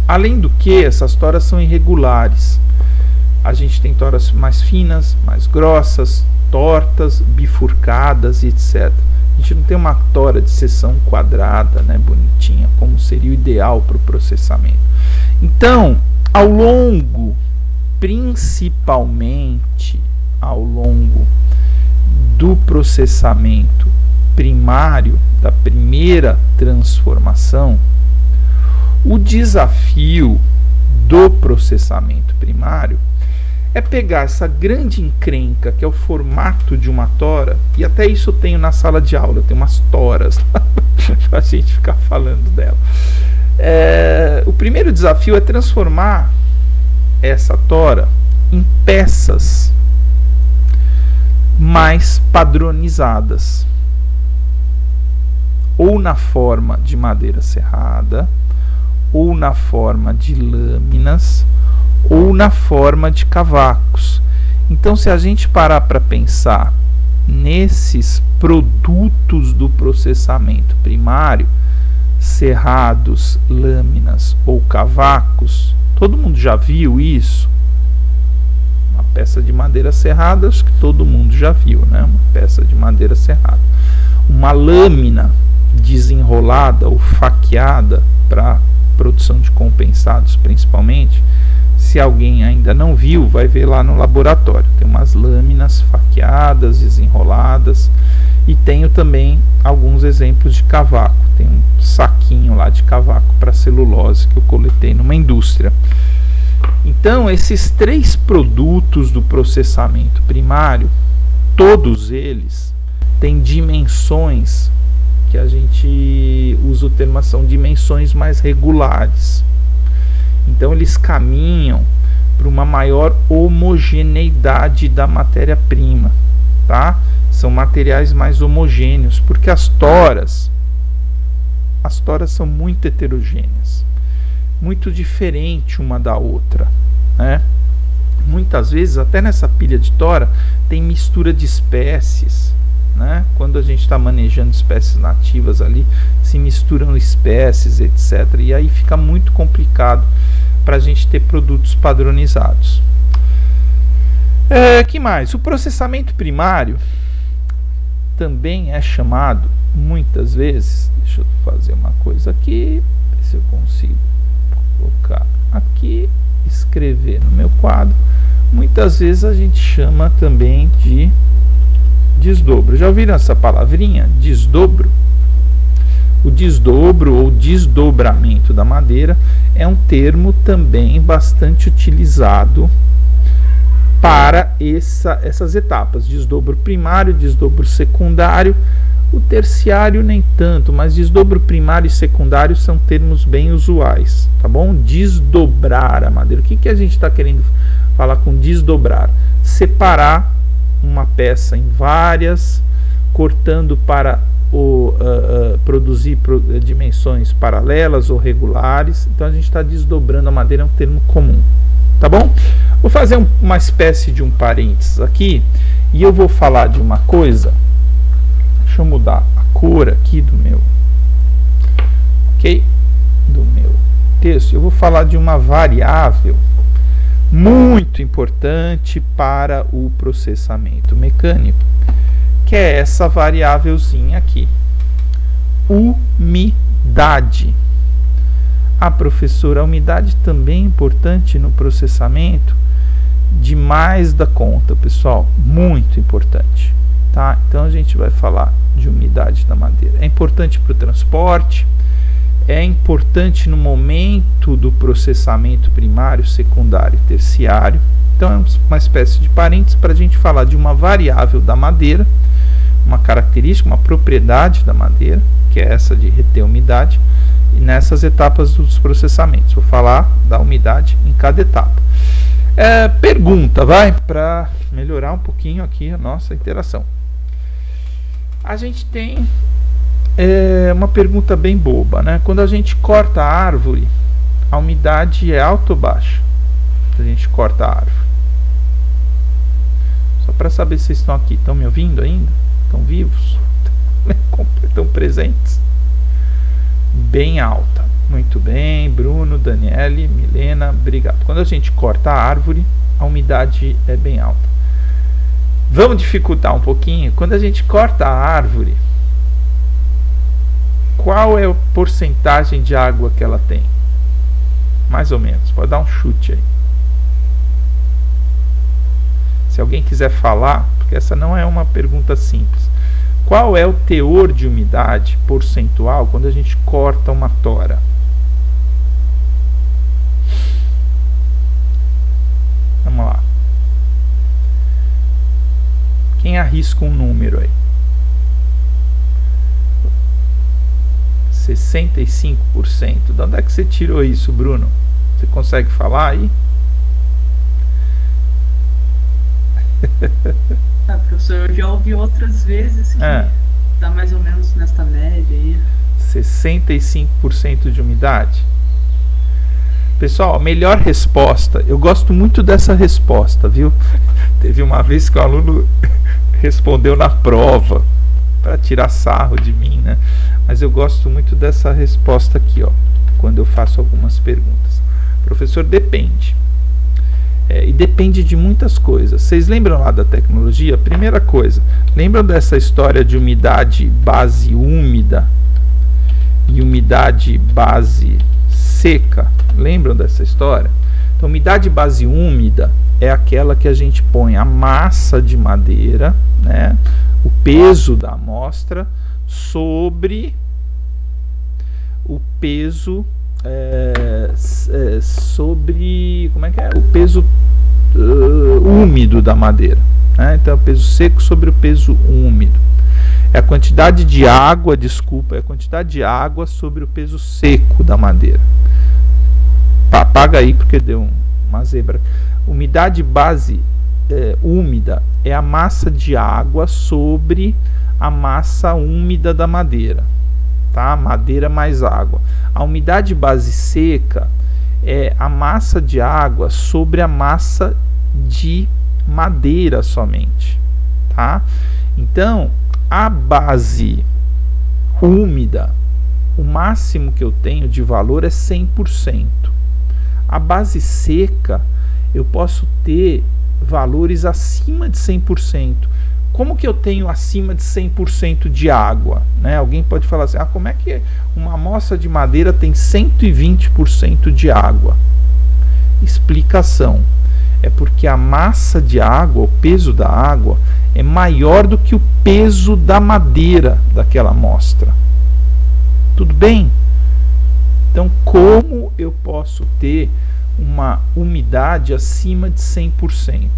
Além do que, essas toras são irregulares. A gente tem toras mais finas, mais grossas, tortas, bifurcadas, etc. A gente não tem uma tora de seção quadrada, né, bonitinha, como seria o ideal para o processamento. Então, principalmente ao longo do processamento primário, da primeira transformação, o desafio do processamento primário é pegar essa grande encrenca que é o formato de uma tora, e até isso eu tenho na sala de aula, eu tenho umas toras para a gente ficar falando dela. O primeiro desafio é transformar essa tora em peças mais padronizadas, ou na forma de madeira serrada, ou na forma de lâminas, ou na forma de cavacos. Então, se a gente parar para pensar nesses produtos do processamento primário, serrados, lâminas ou cavacos, todo mundo já viu isso? Uma peça de madeira serrada, acho que todo mundo já viu, né? Uma peça de madeira serrada. Uma lâmina desenrolada ou faqueada para produção de compensados, principalmente. Se alguém ainda não viu, vai ver lá no laboratório. Tem umas lâminas faqueadas, desenroladas, e tenho também alguns exemplos de cavaco. Tem um saquinho lá de cavaco para celulose que eu coletei numa indústria. Então, esses 3 produtos do processamento primário, todos eles têm dimensões que a gente usa o termo, são dimensões mais regulares. Então eles caminham para uma maior homogeneidade da matéria-prima, tá? São materiais mais homogêneos, porque as toras são muito heterogêneas, muito diferente uma da outra, né? Muitas vezes, até nessa pilha de tora, tem mistura de espécies, né? Quando a gente está manejando espécies nativas ali, se misturam espécies, etc. E aí fica muito complicado para a gente ter produtos padronizados. Que mais? O processamento primário também é chamado, muitas vezes, deixa eu fazer uma coisa aqui, ver se eu consigo colocar aqui, escrever no meu quadro. Muitas vezes a gente chama também de desdobro. Já ouviram essa palavrinha? Desdobro? O desdobro ou desdobramento da madeira é um termo também bastante utilizado para essas etapas. Desdobro primário, desdobro secundário. O terciário nem tanto, mas desdobro primário e secundário são termos bem usuais, tá bom? Desdobrar a madeira. O que a gente está querendo falar com desdobrar? Separar uma peça em várias cortando para produzir dimensões paralelas ou regulares. Então a gente está desdobrando a madeira, é um termo comum, tá bom? Vou fazer uma espécie de um parênteses aqui e eu vou falar de uma coisa. Deixa eu mudar a cor aqui do meu, ok? Do meu texto. Eu vou falar de uma variável muito importante para o processamento mecânico, que é essa variávelzinha aqui, umidade. Ah, professora, a umidade também é importante no processamento? Demais da conta, pessoal, muito importante, tá? Então a gente vai falar de umidade da madeira. É importante para o transporte, é importante no momento do processamento primário, secundário e terciário. Então é uma espécie de parênteses para a gente falar de uma variável da madeira, uma característica, uma propriedade da madeira, que é essa de reter umidade, e nessas etapas dos processamentos. Vou falar da umidade em cada etapa. Pergunta, vai, para melhorar um pouquinho aqui a nossa interação. A gente tem uma pergunta bem boba, né? Quando a gente corta a árvore, a umidade é alta ou baixa? A gente corta a árvore. Só para saber se vocês estão aqui, estão me ouvindo ainda? Estão vivos? Estão presentes? Bem alta. Muito bem, Bruno, Daniele, Milena, obrigado. Quando a gente corta a árvore, a umidade é bem alta. Vamos dificultar um pouquinho. Quando a gente corta a árvore, qual é a porcentagem de água que ela tem? Mais ou menos, pode dar um chute aí. Se alguém quiser falar, porque essa não é uma pergunta simples. Qual é o teor de umidade percentual quando a gente corta uma tora? Vamos lá. Quem arrisca um número aí? 65%. De onde é que você tirou isso, Bruno? Você consegue falar aí? Professor, eu já ouvi outras vezes que tá mais ou menos nesta média aí. 65% de umidade. Pessoal, a melhor resposta, eu gosto muito dessa resposta, viu? Teve uma vez que o aluno respondeu na prova para tirar sarro de mim, né? Mas eu gosto muito dessa resposta aqui, ó, quando eu faço algumas perguntas. Professor, depende. E depende de muitas coisas. Vocês lembram lá da tecnologia? Primeira coisa, lembram dessa história de umidade base úmida e umidade base seca? Lembram dessa história? Então, umidade base úmida é aquela que a gente põe a massa de madeira, né, o peso da amostra sobre o peso sobre, como é que é? O peso úmido da madeira, né? Então é o peso seco sobre o peso úmido. É a quantidade de água, desculpa, é a quantidade de água sobre o peso seco da madeira. Apaga aí porque deu uma zebra. Umidade base úmida é a massa de água sobre a massa úmida da madeira, tá? Madeira mais água. A umidade base seca é a massa de água sobre a massa de madeira somente, tá? Então, a base úmida, o máximo que eu tenho de valor é 100%. A base seca, eu posso ter valores acima de 100%. Como que eu tenho acima de 100% de água, né? Alguém pode falar assim, como é que uma amostra de madeira tem 120% de água? Explicação. É porque a massa de água, o peso da água, é maior do que o peso da madeira daquela amostra. Tudo bem? Então, como eu posso ter uma umidade acima de 100%?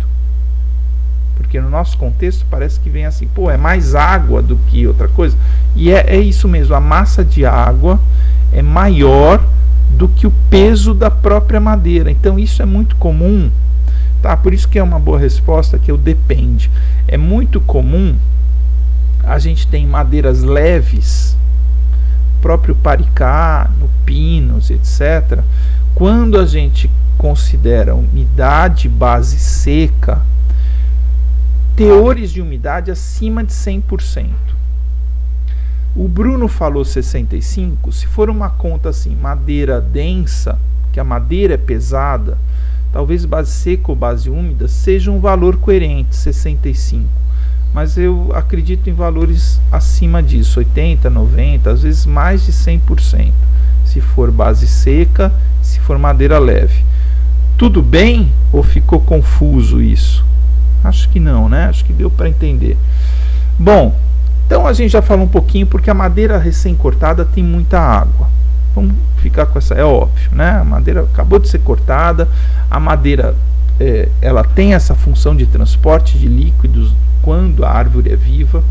Porque no nosso contexto parece que vem assim, é mais água do que outra coisa. E é isso mesmo, a massa de água é maior do que o peso da própria madeira. Então isso é muito comum, tá? Por isso que é uma boa resposta que é o depende. É muito comum a gente tem madeiras leves, próprio paricá, no pinus, etc. Quando a gente considera umidade base seca, teores de umidade acima de 100%. O Bruno falou 65%, se for uma conta assim, madeira densa, que a madeira é pesada, talvez base seca ou base úmida seja um valor coerente, 65%. Mas eu acredito em valores acima disso, 80%, 90%, às vezes mais de 100%, se for base seca, se for madeira leve. Tudo bem ou ficou confuso isso? Acho que não, né? Acho que deu para entender. Bom, então a gente já falou um pouquinho, porque a madeira recém-cortada tem muita água. Vamos ficar com essa, é óbvio, né? A madeira acabou de ser cortada, a madeira ela tem essa função de transporte de líquidos quando a árvore é viva.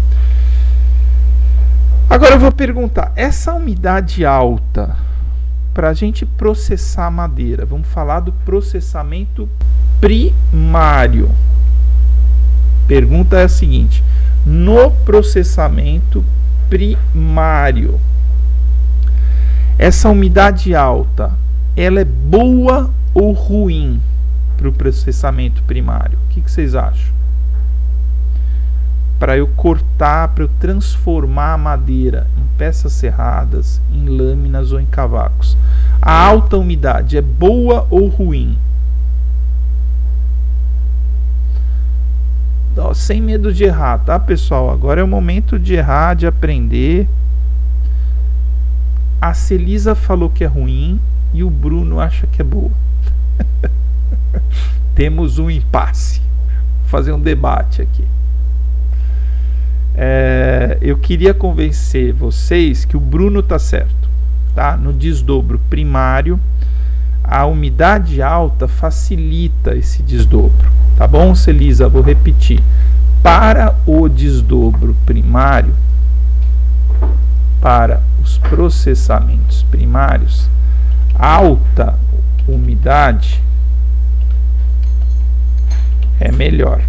Agora eu vou perguntar, essa umidade alta, para a gente processar a madeira, vamos falar do processamento primário. Pergunta é a seguinte: no processamento primário, essa umidade alta, ela é boa ou ruim para o processamento primário? O que vocês acham? Para eu cortar, para eu transformar a madeira em peças serradas, em lâminas ou em cavacos, a alta umidade é boa ou ruim? Sem medo de errar, tá, pessoal? Agora é o momento de errar, de aprender. A Celisa falou que é ruim e o Bruno acha que é boa. Temos um impasse. Vou fazer um debate aqui. Eu queria convencer vocês que o Bruno está certo, tá? No desdobro primário, a umidade alta facilita esse desdobro, tá bom, Celisa? Vou repetir. Para o desdobro primário, para os processamentos primários, alta umidade é melhor,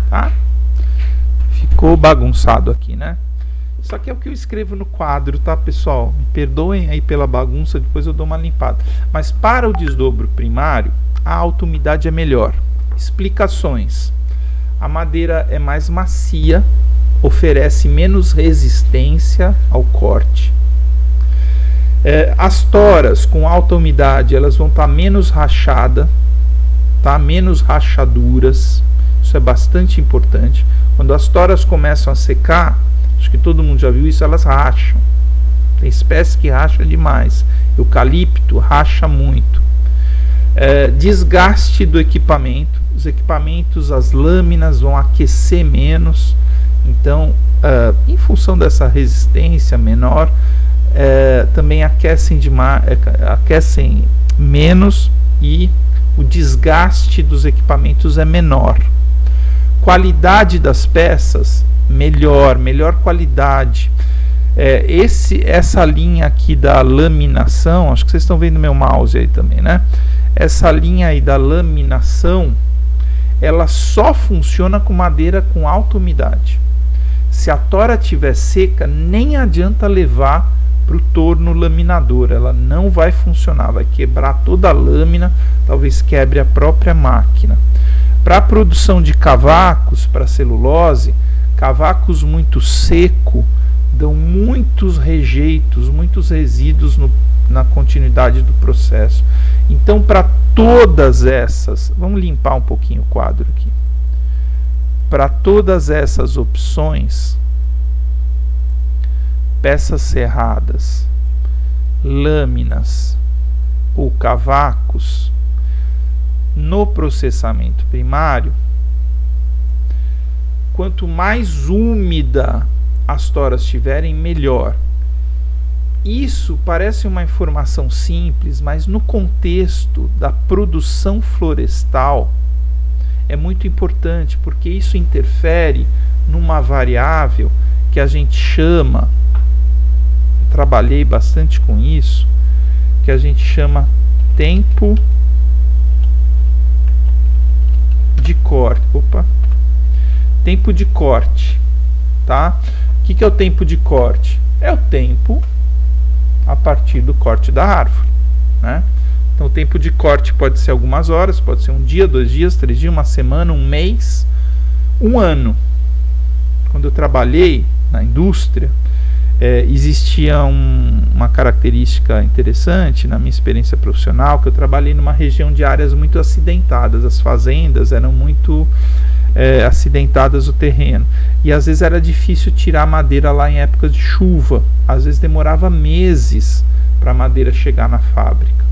tá? Ficou bagunçado aqui, né? Isso aqui é o que eu escrevo no quadro, tá, pessoal? Me perdoem aí pela bagunça, depois eu dou uma limpada. Mas para o desdobro primário, a alta umidade é melhor. Explicações: a madeira é mais macia, oferece menos resistência ao corte. As toras com alta umidade, elas vão estar menos rachadas, tá? Menos rachaduras. Isso é bastante importante. Quando as toras começam a secar, acho que todo mundo já viu isso, elas racham. Tem espécie que racha demais. Eucalipto racha muito. Desgaste do equipamento. Os equipamentos, as lâminas vão aquecer menos. Então, em função dessa resistência menor, também aquecem menos e o desgaste dos equipamentos é menor. Qualidade das peças, melhor qualidade. Essa linha aqui da laminação, acho que vocês estão vendo meu mouse aí também, né? Essa linha aí da laminação, ela só funciona com madeira com alta umidade. Se a tora estiver seca, nem adianta levar para o torno laminador, ela não vai funcionar, vai quebrar toda a lâmina, talvez quebre a própria máquina. Para a produção de cavacos, para celulose, cavacos muito seco dão muitos rejeitos, muitos resíduos na continuidade do processo. Então, para todas essas, vamos limpar um pouquinho o quadro aqui. Para todas essas opções, peças serradas, lâminas ou cavacos, no processamento primário, quanto mais úmida as toras estiverem, melhor. Isso parece uma informação simples, mas no contexto da produção florestal é muito importante, porque isso interfere numa variável que a gente chama, trabalhei bastante com isso, que a gente chama tempo de corte. tempo de corte, tá? O que é o tempo de corte? É o tempo a partir do corte da árvore, né? Então o tempo de corte pode ser algumas horas, pode ser um dia, 2 dias, 3 dias, uma semana, um mês, um ano. Quando eu trabalhei na indústria, existia uma característica interessante na minha experiência profissional, que eu trabalhei numa região de áreas muito acidentadas, as fazendas eram muito acidentadas o terreno, e às vezes era difícil tirar madeira lá em épocas de chuva, às vezes demorava meses para a madeira chegar na fábrica,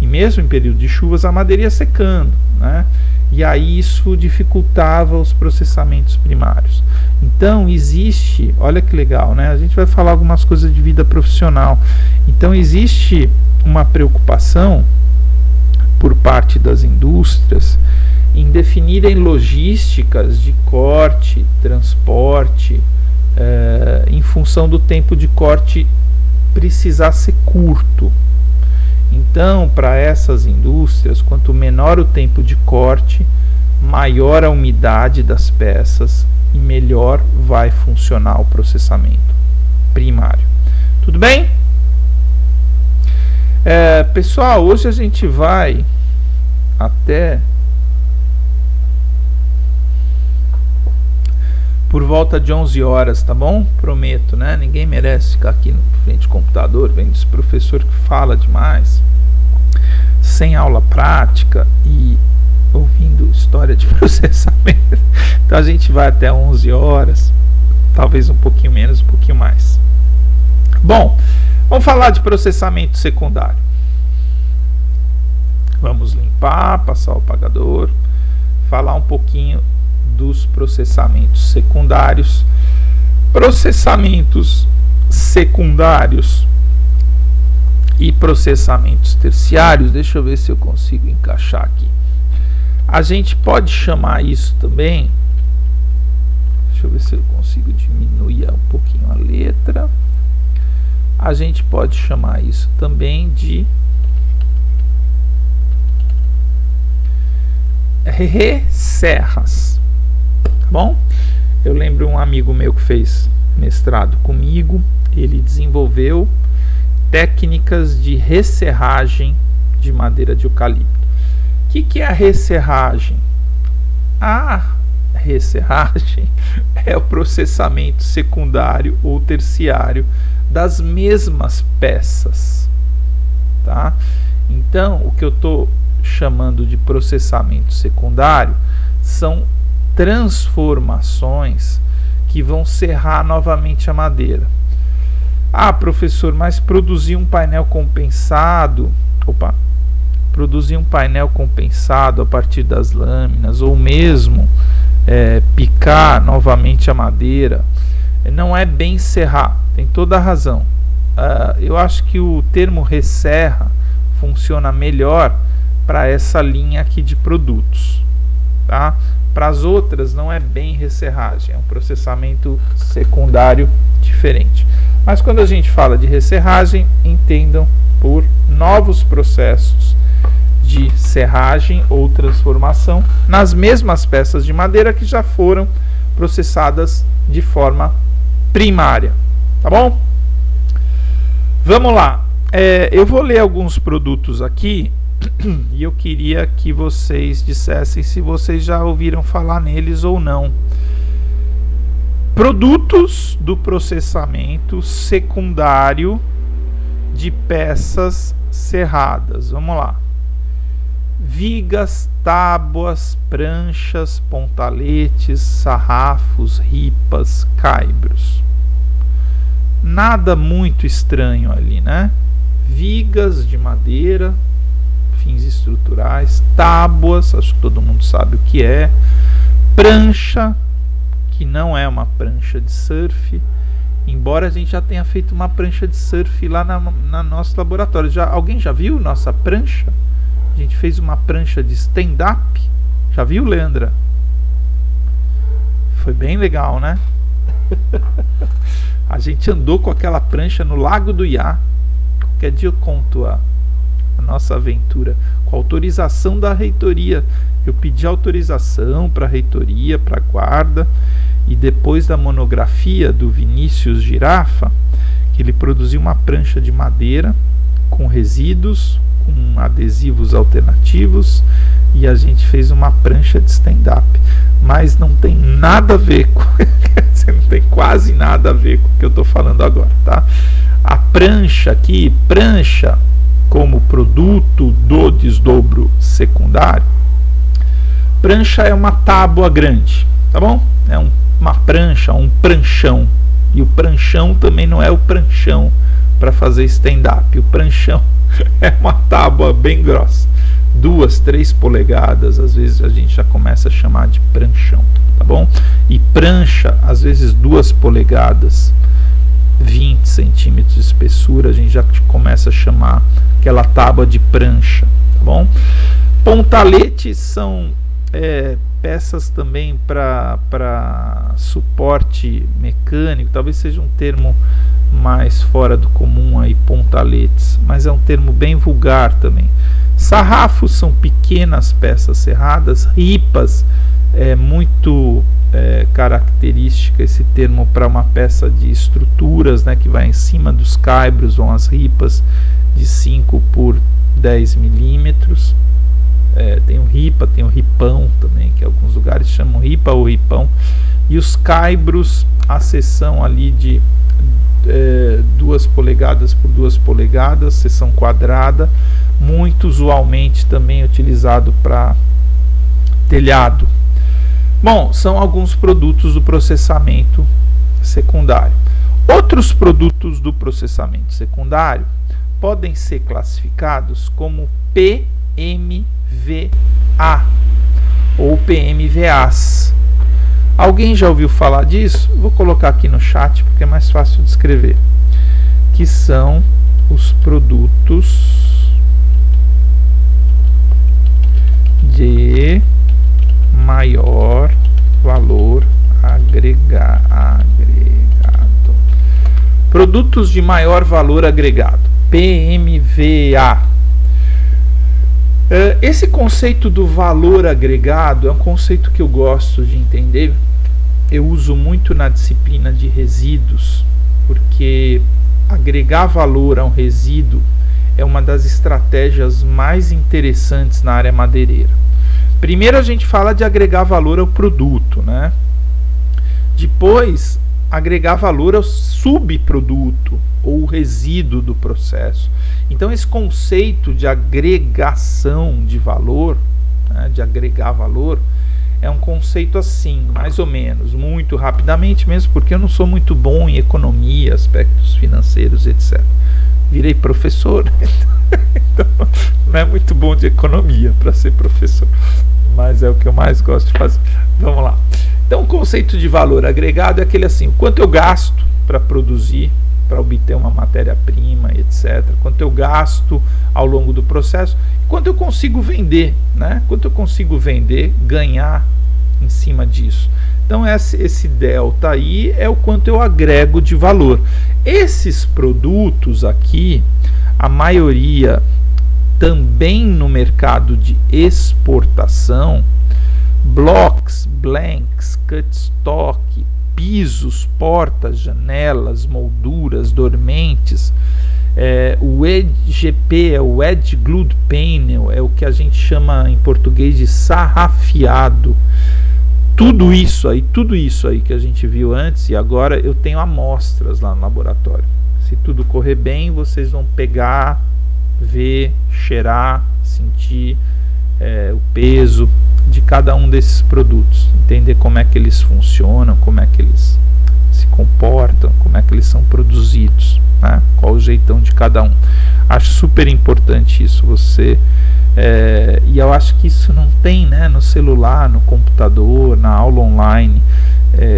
e mesmo em período de chuvas a madeira ia secando, né? E aí isso dificultava os processamentos primários. Então existe, olha que legal, né? A gente vai falar algumas coisas de vida profissional. Então existe uma preocupação por parte das indústrias em definirem logísticas de corte, transporte, em função do tempo de corte precisar ser curto. Então, para essas indústrias, quanto menor o tempo de corte, maior a umidade das peças e melhor vai funcionar o processamento primário. Tudo bem? Pessoal, hoje a gente vai até por volta de 11 horas, tá bom? Prometo, né? Ninguém merece ficar aqui na frente do computador, vendo esse professor que fala demais, sem aula prática e ouvindo história de processamento. Então a gente vai até 11 horas, talvez um pouquinho menos, um pouquinho mais. Bom, vamos falar de processamento secundário. Vamos limpar, passar o apagador, falar um pouquinho dos processamentos secundários. Processamentos secundários e processamentos terciários, deixa eu ver se eu consigo encaixar aqui. A gente pode chamar isso também, deixa eu ver se eu consigo diminuir um pouquinho a letra. A gente pode chamar isso também de resserras. Bom, eu lembro um amigo meu que fez mestrado comigo, ele desenvolveu técnicas de resserragem de madeira de eucalipto. O que é a resserragem? A resserragem é o processamento secundário ou terciário das mesmas peças, tá? Então, o que eu estou chamando de processamento secundário são transformações que vão serrar novamente a madeira. Ah, professor, mas produzir um painel compensado, produzir um painel compensado a partir das lâminas, ou mesmo picar novamente a madeira, não é bem serrar, tem toda a razão. Eu acho que o termo resserra funciona melhor para essa linha aqui de produtos, tá? Para as outras não é bem resserragem, é um processamento secundário diferente. Mas quando a gente fala de resserragem, entendam por novos processos de serragem ou transformação nas mesmas peças de madeira que já foram processadas de forma primária, tá bom? Vamos lá, eu vou ler alguns produtos aqui e eu queria que vocês dissessem se vocês já ouviram falar neles ou não. Produtos do processamento secundário de peças serradas. Vamos lá. Vigas, tábuas, pranchas, pontaletes, sarrafos, ripas, caibros. Nada muito estranho ali, né? Vigas de madeira, fins estruturais, tábuas, acho que todo mundo sabe o que é, prancha, que não é uma prancha de surf, embora a gente já tenha feito uma prancha de surf lá na nosso laboratório. Alguém já viu nossa prancha? A gente fez uma prancha de stand-up. Já viu, Leandra? Foi bem legal, né? A gente andou com aquela prancha no Lago do Iá. Qualquer dia eu conto a nossa aventura, com autorização da reitoria. Eu pedi autorização para a reitoria, para a guarda, e depois da monografia do Vinícius Girafa, que ele produziu uma prancha de madeira com resíduos, com adesivos alternativos, e a gente fez uma prancha de stand-up, mas não tem nada a ver com não tem quase nada a ver com o que eu estou falando agora, tá? A prancha aqui, prancha como produto do desdobro secundário, prancha é uma tábua grande, tá bom? É uma prancha, um pranchão, e o pranchão também não é o pranchão para fazer stand-up, o pranchão é uma tábua bem grossa, 2, 3 polegadas, às vezes a gente já começa a chamar de pranchão, tá bom? E prancha, às vezes 2 polegadas, 20 centímetros de espessura, a gente já começa a chamar aquela tábua de prancha, tá bom? Pontaletes são peças também para suporte mecânico, talvez seja um termo mais fora do comum aí, pontaletes, mas é um termo bem vulgar também. Sarrafos são pequenas peças serradas, ripas é muito característica esse termo para uma peça de estruturas, né, que vai em cima dos caibros, vão as ripas de 5 por 10 milímetros. Tem o ripa, tem o ripão também, que alguns lugares chamam ripa ou ripão, e os caibros, a seção ali de 2 polegadas por 2 polegadas, seção quadrada, muito usualmente também utilizado para telhado. Bom, são alguns produtos do processamento secundário. Outros produtos do processamento secundário podem ser classificados como PMVA ou PMVAs. Alguém já ouviu falar disso? Vou colocar aqui no chat porque é mais fácil de escrever. Que são os produtos de maior valor agregado. Produtos de maior valor agregado, PMVA. Esse conceito do valor agregado é um conceito que eu gosto de entender. Eu uso muito na disciplina de resíduos, porque agregar valor a um resíduo é uma das estratégias mais interessantes na área madeireira. Primeiro a gente fala de agregar valor ao produto, né? Depois, agregar valor ao subproduto ou resíduo do processo. Então esse conceito de agregação de valor, né, de agregar valor, é um conceito assim, mais ou menos, muito rapidamente mesmo, porque eu não sou muito bom em economia, aspectos financeiros, etc. Virei professor, então não é muito bom de economia para ser professor, mas é o que eu mais gosto de fazer. Vamos lá. Então o conceito de valor agregado é aquele assim, o quanto eu gasto para produzir, para obter uma matéria-prima, etc. Quanto eu gasto ao longo do processo, quanto eu consigo vender, né? Quanto eu consigo vender, ganhar em cima disso. Então esse delta aí é o quanto eu agrego de valor. Esses produtos aqui, a maioria também no mercado de exportação, blocks, blanks, cut stock, pisos, portas, janelas, molduras, dormentes, o EGP, é o Edge Glued Panel, é o que a gente chama em português de sarrafiado. Tudo isso aí que a gente viu antes, e agora eu tenho amostras lá no laboratório. Se tudo correr bem, vocês vão pegar, ver, cheirar, sentir o peso de cada um desses produtos, entender como é que eles funcionam, como é que eles se comportam, como é que eles são produzidos, né? Qual o jeitão de cada um. Acho super importante isso, e eu acho que isso não tem, né, no celular, no computador, na aula online,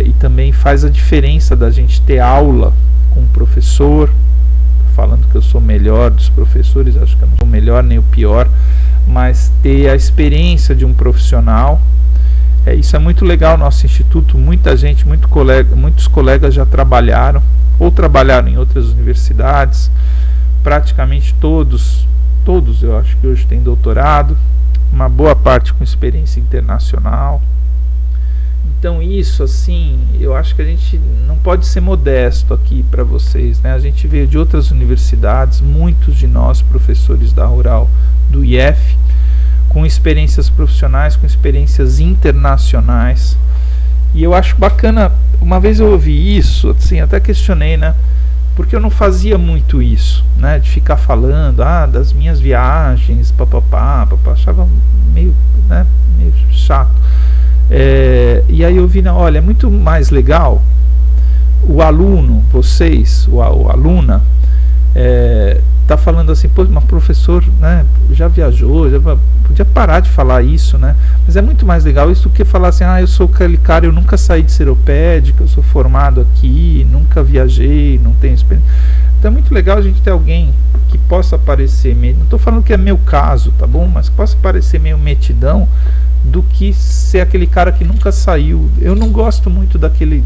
e também faz a diferença da gente ter aula com o professor, falando que eu sou melhor dos professores, acho que eu não sou melhor nem o pior, mas ter a experiência de um profissional, isso é muito legal no nosso instituto. Muita gente, muitos colegas já trabalharam ou trabalharam em outras universidades, praticamente todos eu acho que hoje têm doutorado, uma boa parte com experiência internacional. Então isso, assim, eu acho que a gente não pode ser modesto aqui para vocês, né? A gente veio de outras universidades, muitos de nós professores da Rural do IF, com experiências profissionais, com experiências internacionais. E eu acho bacana, uma vez eu ouvi isso, assim, até questionei, né? Porque eu não fazia muito isso, né? De ficar falando, das minhas viagens, papapá, achava meio, né, meio chato. E aí eu vi, olha, é muito mais legal o aluno, vocês, a aluna, tá falando assim, pô, mas professor, né, já viajou, podia parar de falar isso, né? Mas é muito mais legal isso do que falar assim, eu sou aquele cara, eu nunca saí de Seropédica, eu sou formado aqui, nunca viajei, não tenho experiência. Então é muito legal a gente ter alguém que possa parecer meio, não estou falando que é meu caso, tá bom? Mas que possa parecer meio metidão, do que ser aquele cara que nunca saiu. Eu não gosto muito daquele...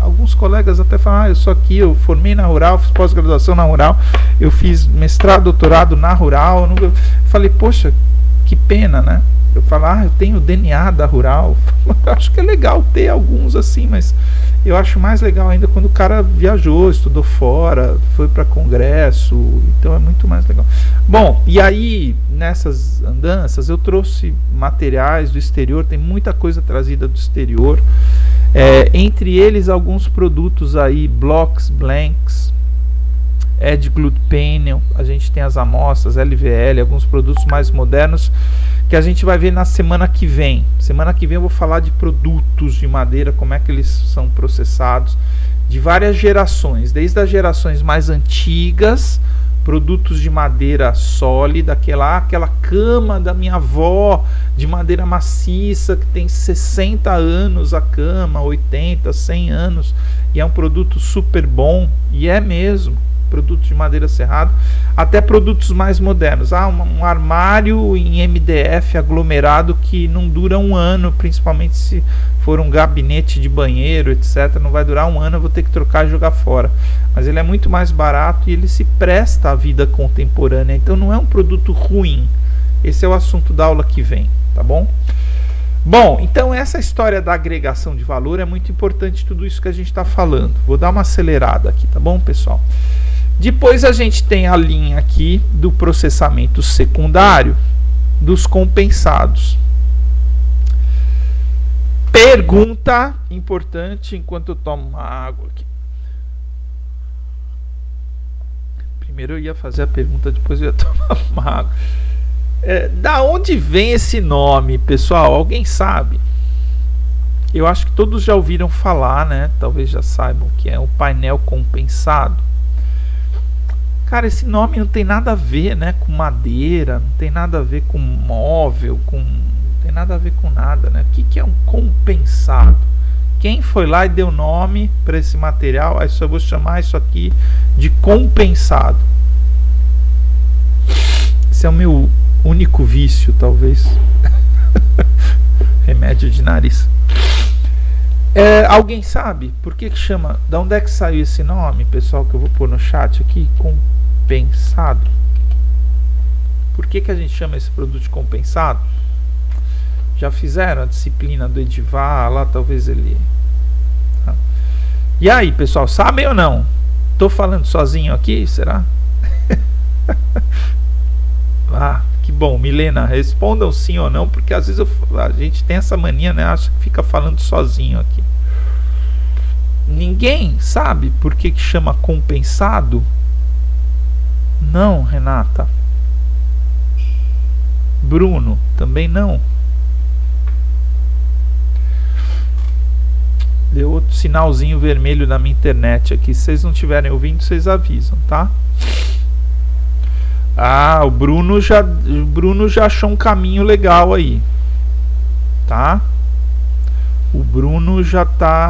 Alguns colegas até falam, eu sou aqui, eu formei na Rural, fiz pós-graduação na Rural, eu fiz mestrado, doutorado na Rural. Eu falei, poxa, que pena, né? Eu falo, eu tenho o DNA da Rural. Eu acho que é legal ter alguns assim, mas eu acho mais legal ainda quando o cara viajou, estudou fora, foi para congresso, então é muito mais legal. Bom, e aí nessas andanças eu trouxe materiais do exterior, tem muita coisa trazida do exterior, entre eles alguns produtos aí, blocks, blanks, Edglut Panel, a gente tem as amostras, LVL, alguns produtos mais modernos que a gente vai ver na semana que vem. Semana que vem eu vou falar de produtos de madeira, como é que eles são processados, de várias gerações, desde as gerações mais antigas, produtos de madeira sólida, aquela cama da minha avó, de madeira maciça, que tem 60 anos a cama, 80, 100 anos, e é um produto super bom, e é mesmo, produtos de madeira serrada, até produtos mais modernos. Um armário em MDF aglomerado que não dura um ano, principalmente se for um gabinete de banheiro, etc. Não vai durar um ano, eu vou ter que trocar e jogar fora. Mas ele é muito mais barato e ele se presta à vida contemporânea, então não é um produto ruim. Esse é o assunto da aula que vem, tá bom? Bom, então essa história da agregação de valor é muito importante, tudo isso que a gente está falando. Vou dar uma acelerada aqui, tá bom, pessoal? Depois a gente tem a linha aqui do processamento secundário dos compensados. Pergunta importante enquanto eu tomo uma água aqui. Primeiro eu ia fazer a pergunta, depois eu ia tomar uma água. Da onde vem esse nome, pessoal? Alguém sabe? Eu acho que todos já ouviram falar, né? Talvez já saibam que é o painel compensado. Cara, esse nome não tem nada a ver, né, com madeira, não tem nada a ver com móvel, não tem nada a ver com nada, né? O que é um compensado? Quem foi lá e deu nome para esse material? Aí só vou chamar isso aqui de compensado. Esse é o meu único vício, talvez. Remédio de nariz. Alguém sabe por que chama? Da onde é que saiu esse nome, pessoal, que eu vou pôr no chat aqui? Compensado. Por que a gente chama esse produto de compensado? Já fizeram a disciplina do Edivar lá, talvez ele... E aí, pessoal, sabem ou não? Tô falando sozinho aqui, será? Que bom, Milena, respondam sim ou não, porque às vezes a gente tem essa mania, né? Acha que fica falando sozinho aqui. Ninguém sabe por que chama compensado? Não, Renata. Bruno, também não. Deu outro sinalzinho vermelho na minha internet aqui. Se vocês não estiverem ouvindo, vocês avisam, tá? O Bruno já achou um caminho legal aí, tá? O Bruno já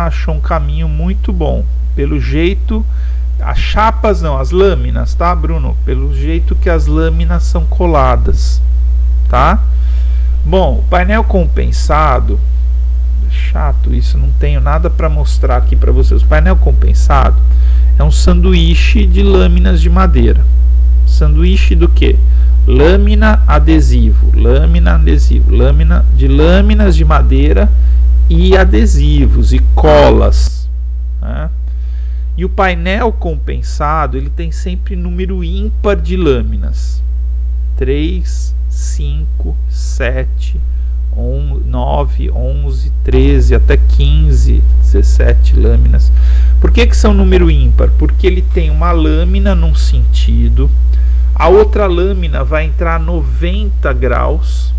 achou um caminho muito bom. Pelo jeito, as chapas não, as lâminas, tá, Bruno? Pelo jeito que as lâminas são coladas, tá? Bom, o painel compensado, chato isso, não tenho nada para mostrar aqui para vocês. O painel compensado É um sanduíche de lâminas de madeira. Sanduíche do quê? Lâmina, adesivo, lâmina, adesivo, lâmina de lâminas de madeira e adesivos e colas, né? E o painel compensado, ele tem sempre número ímpar de lâminas. 3, 5, 7, 9, 11, 13, até 15, 17 lâminas. Por que são número ímpar? Porque ele tem uma lâmina num sentido, a outra lâmina vai entrar a 90 graus,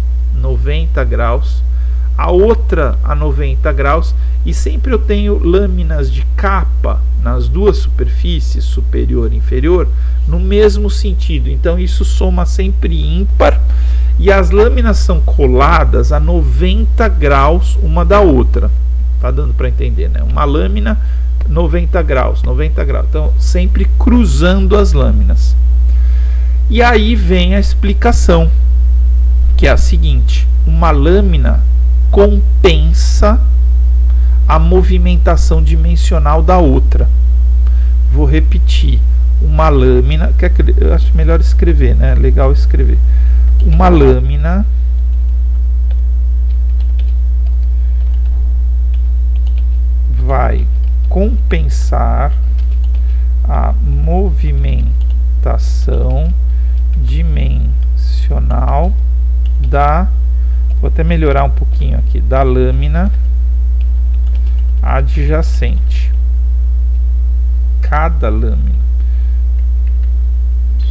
a outra a 90 graus, e sempre eu tenho lâminas de capa nas duas superfícies, superior e inferior, no mesmo sentido. Então isso soma sempre ímpar, e as lâminas são coladas a 90 graus uma da outra. Tá dando para entender, né? Uma lâmina 90 graus, 90 graus. Então sempre cruzando as lâminas. E aí vem a explicação, que é a seguinte: uma lâmina compensa a movimentação dimensional da outra. Vou repetir. Uma lâmina, eu acho melhor escrever, né? Legal escrever. Uma lâmina vai compensar a movimentação dimensional da, vou até melhorar um pouquinho aqui, da lâmina adjacente. Cada lâmina,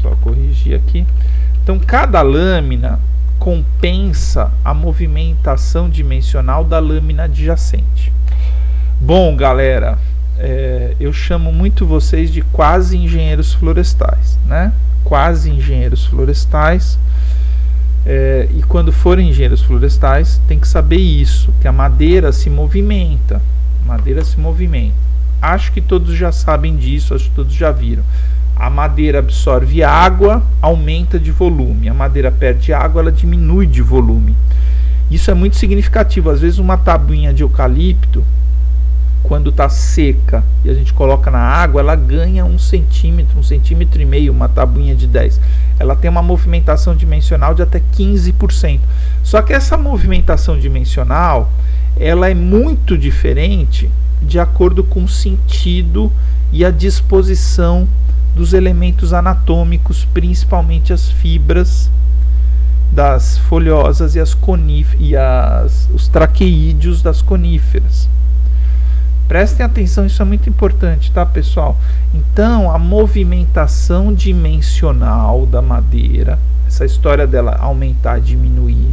só corrigir aqui. Então cada lâmina compensa a movimentação dimensional da lâmina adjacente. Bom, galera, eu chamo muito vocês de quase engenheiros florestais, né? Quase engenheiros florestais. E quando forem engenheiros florestais, tem que saber isso, que a madeira se movimenta. Madeira se movimenta. Acho que todos já sabem disso, acho que todos já viram. A madeira absorve água, aumenta de volume. A madeira perde água, ela diminui de volume. Isso é muito significativo. Às vezes uma tabuinha de eucalipto, quando está seca e a gente coloca na água, ela ganha 1 centímetro, 1,5 centímetros, uma tabuinha de 10. Ela tem uma movimentação dimensional de até 15%. Só que essa movimentação dimensional, ela é muito diferente de acordo com o sentido e a disposição dos elementos anatômicos, principalmente as fibras das folhosas e os traqueídeos das coníferas. Prestem atenção, isso é muito importante, tá, pessoal? Então, a movimentação dimensional da madeira, essa história dela aumentar e diminuir,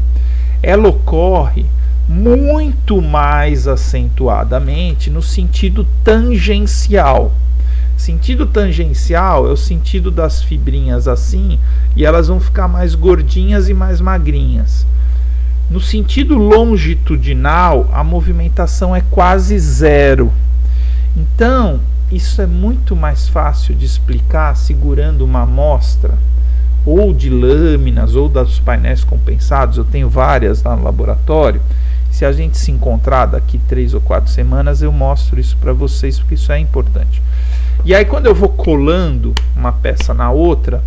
ela ocorre muito mais acentuadamente no sentido tangencial. Sentido tangencial é o sentido das fibrinhas assim, e elas vão ficar mais gordinhas e mais magrinhas. No sentido longitudinal, a movimentação é quase zero. Então, isso é muito mais fácil de explicar segurando uma amostra, ou de lâminas, ou dos painéis compensados. Eu tenho várias lá no laboratório. Se a gente se encontrar daqui 3 ou 4 semanas, eu mostro isso para vocês, porque isso é importante. E aí, quando eu vou colando uma peça na outra,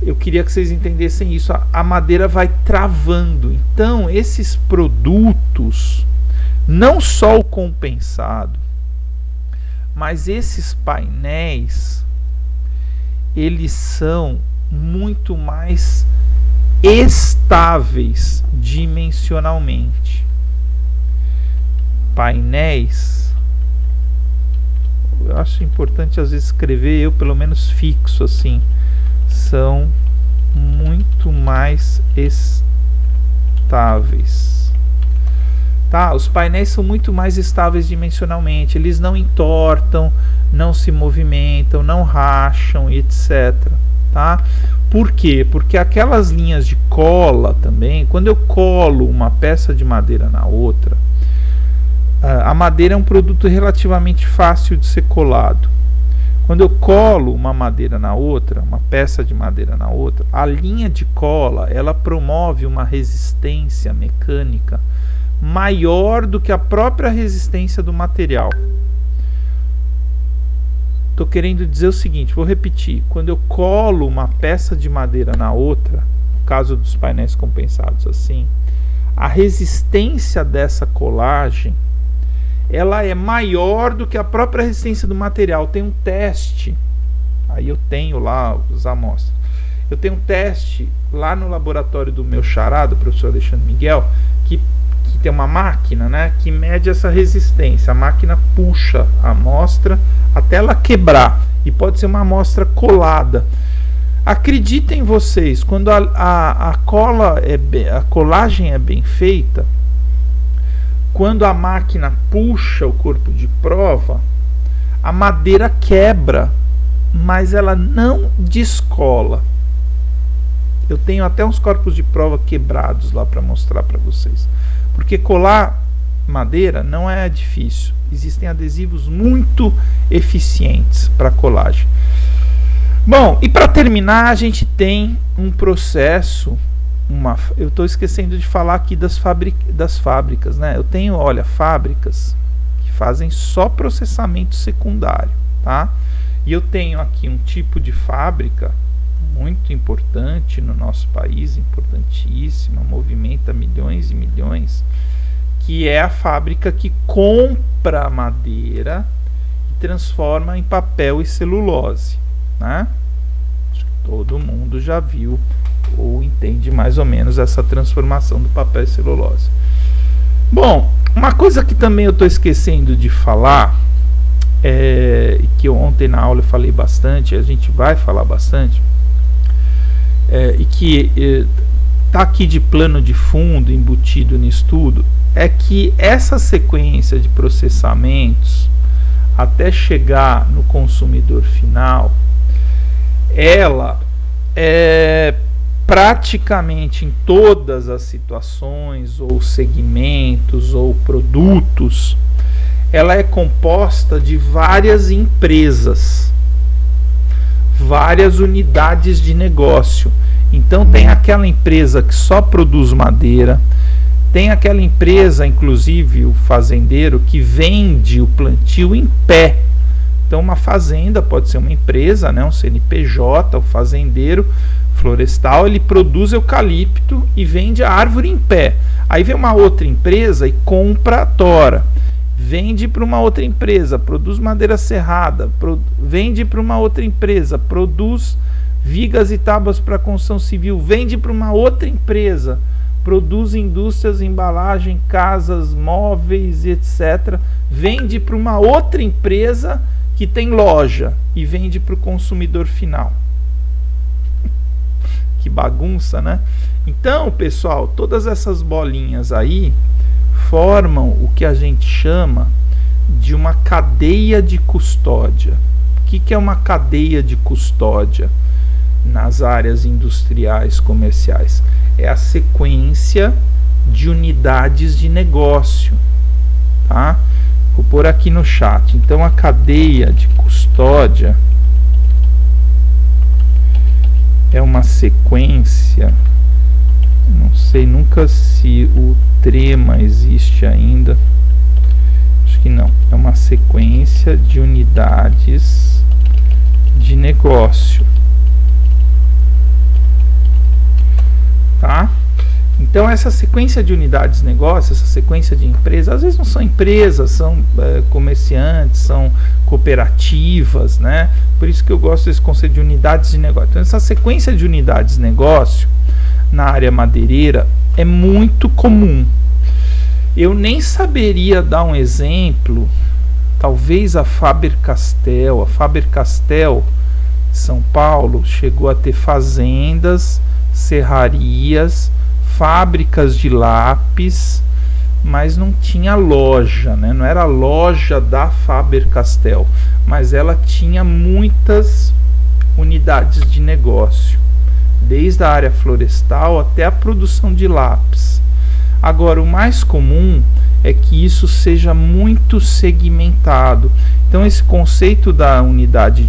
eu queria que vocês entendessem isso. A madeira vai travando. Então, esses produtos, não só o compensado, mas esses painéis, eles são muito mais estáveis dimensionalmente. Painéis, eu acho importante às vezes escrever, eu pelo menos fixo assim, são muito mais estáveis. Tá? Os painéis são muito mais estáveis dimensionalmente, eles não entortam, não se movimentam, não racham, etc. Tá? Por quê? Porque aquelas linhas de cola também, quando eu colo uma peça de madeira na outra, a madeira é um produto relativamente fácil de ser colado. Quando eu colo uma madeira na outra, uma peça de madeira na outra, a linha de cola, ela promove uma resistência mecânica maior do que a própria resistência do material. Tô querendo dizer o seguinte, vou repetir. Quando eu colo uma peça de madeira na outra, no caso dos painéis compensados assim, a resistência dessa colagem, ela é maior do que a própria resistência do material. Tem um teste, aí eu tenho lá as amostras. Eu tenho um teste lá no laboratório do meu xará, do professor Alexandre Miguel, que tem uma máquina, né, que mede essa resistência. A máquina puxa a amostra até ela quebrar, e pode ser uma amostra colada. Acreditem vocês, quando a colagem é bem feita, quando a máquina puxa o corpo de prova, a madeira quebra, mas ela não descola. Eu tenho até uns corpos de prova quebrados lá para mostrar para vocês. Porque colar madeira não é difícil. Existem adesivos muito eficientes para colagem. Bom, e para terminar, a gente tem um processo. Eu estou esquecendo de falar aqui das fábricas, né? Eu tenho, olha, fábricas que fazem só processamento secundário, tá? E eu tenho aqui um tipo de fábrica muito importante no nosso país, importantíssima, movimenta milhões e milhões, que é a fábrica que compra madeira e transforma em papel e celulose, né? Acho que todo mundo já viu ou entende mais ou menos essa transformação do papel e celulose. Bom, uma coisa que também eu estou esquecendo de falar, e que ontem na aula eu falei bastante, a gente vai falar bastante, e que está aqui de plano de fundo, embutido nisso tudo, é que essa sequência de processamentos até chegar no consumidor final, ela é praticamente em todas as situações ou segmentos ou produtos, ela é composta de várias empresas, várias unidades de negócio. Então tem aquela empresa que só produz madeira, tem aquela empresa, inclusive o fazendeiro, que vende o plantio em pé. Então uma fazenda pode ser uma empresa, né, um CNPJ, o fazendeiro florestal, ele produz eucalipto e vende a árvore em pé. Aí vem uma outra empresa e compra a tora, vende para uma outra empresa, produz madeira serrada, vende para uma outra empresa, produz vigas e tábuas para construção civil, vende para uma outra empresa, produz indústrias, embalagem, casas, móveis, etc. Vende para uma outra empresa que tem loja e vende para o consumidor final. Que bagunça, né? Então, pessoal, todas essas bolinhas aí formam o que a gente chama de uma cadeia de custódia. O que é uma cadeia de custódia nas áreas industriais comerciais? É a sequência de unidades de negócio, tá? Vou pôr aqui no chat. Então, a cadeia de custódia é uma sequência, não sei nunca se o trema existe ainda, acho que não, é uma sequência de unidades de negócio, tá? Então essa sequência de unidades de negócio, essa sequência de empresas, às vezes não são empresas, são comerciantes, são cooperativas, né? Por isso que eu gosto desse conceito de unidades de negócio. Então essa sequência de unidades de negócio na área madeireira é muito comum. Eu nem saberia dar um exemplo, talvez a Faber-Castell. A Faber-Castell, São Paulo, chegou a ter fazendas, serrarias, fábricas de lápis, mas não tinha loja, né? Não era a loja da Faber-Castell, mas ela tinha muitas unidades de negócio, desde a área florestal até a produção de lápis. Agora, o mais comum é que isso seja muito segmentado. Então, esse conceito da unidade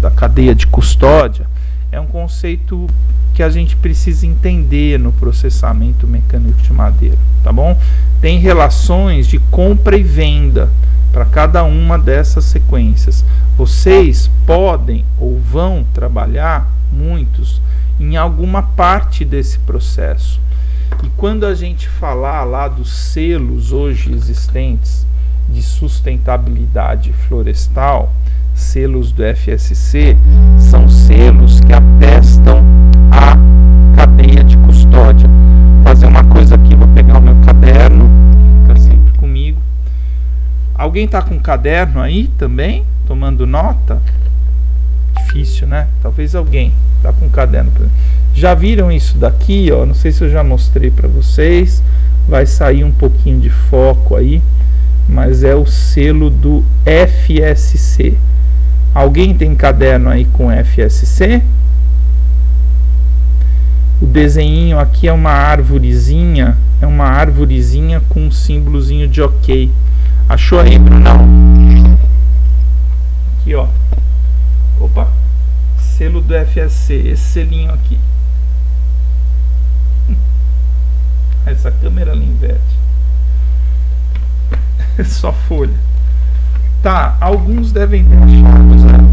da cadeia de custódia é um conceito que a gente precisa entender no processamento mecânico de madeira, tá bom? Tem relações de compra e venda para cada uma dessas sequências. Vocês podem ou vão trabalhar, muitos, em alguma parte desse processo. E quando a gente falar lá dos selos hoje existentes de sustentabilidade florestal, selos do FSC, são selos que atestam a cadeia de custódia. Vou fazer uma coisa aqui, vou pegar o meu caderno, fica sempre comigo. Alguém está com caderno aí também, tomando nota? Difícil, né? Talvez alguém está com caderno. Já viram isso daqui, ó? Não sei se eu já mostrei para vocês. Vai sair um pouquinho de foco aí, mas é o selo do FSC. Alguém tem caderno aí com FSC? O desenho aqui é uma arvorezinha, com um símbolozinho de OK. Achou aí, Brunão? Aqui, ó. Opa. Selo do FSC, esse selinho aqui. Essa câmera ali inverte. Só folha. Tá, alguns devem ter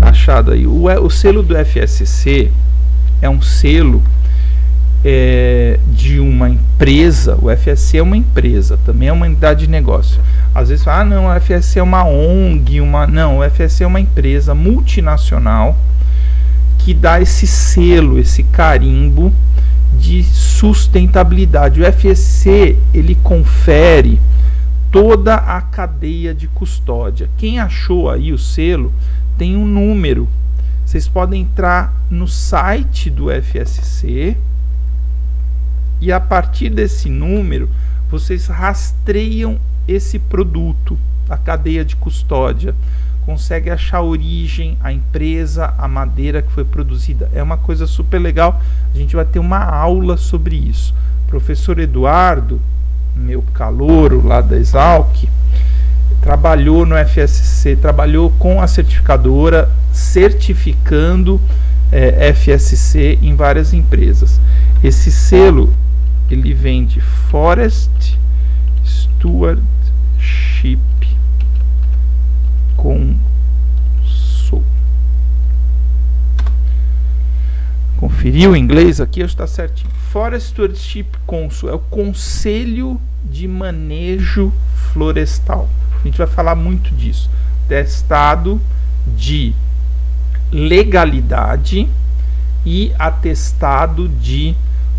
achado aí. O selo do FSC é um selo de uma empresa. O FSC é uma empresa, também é uma unidade de negócio. Às vezes fala, não, o FSC é uma ONG, não, o FSC é uma empresa multinacional que dá esse selo, esse carimbo de sustentabilidade. O FSC, ele confere toda a cadeia de custódia. Quem achou aí o selo tem um número. Vocês podem entrar no site do FSC e a partir desse número vocês rastreiam esse produto, a cadeia de custódia. Consegue achar a origem, a empresa, a madeira que foi produzida. É uma coisa super legal. A gente vai ter uma aula sobre isso. Professor Eduardo, meu calouro lá da Exalc, trabalhou no FSC, trabalhou com a certificadora, certificando FSC em várias empresas. Esse selo, ele vem de Forest Stewardship Council. Conferiu o inglês aqui? Acho que está certinho. Forest Stewardship Council é o Conselho de Manejo Florestal. A gente vai falar muito disso. Atestado de legalidade e atestado de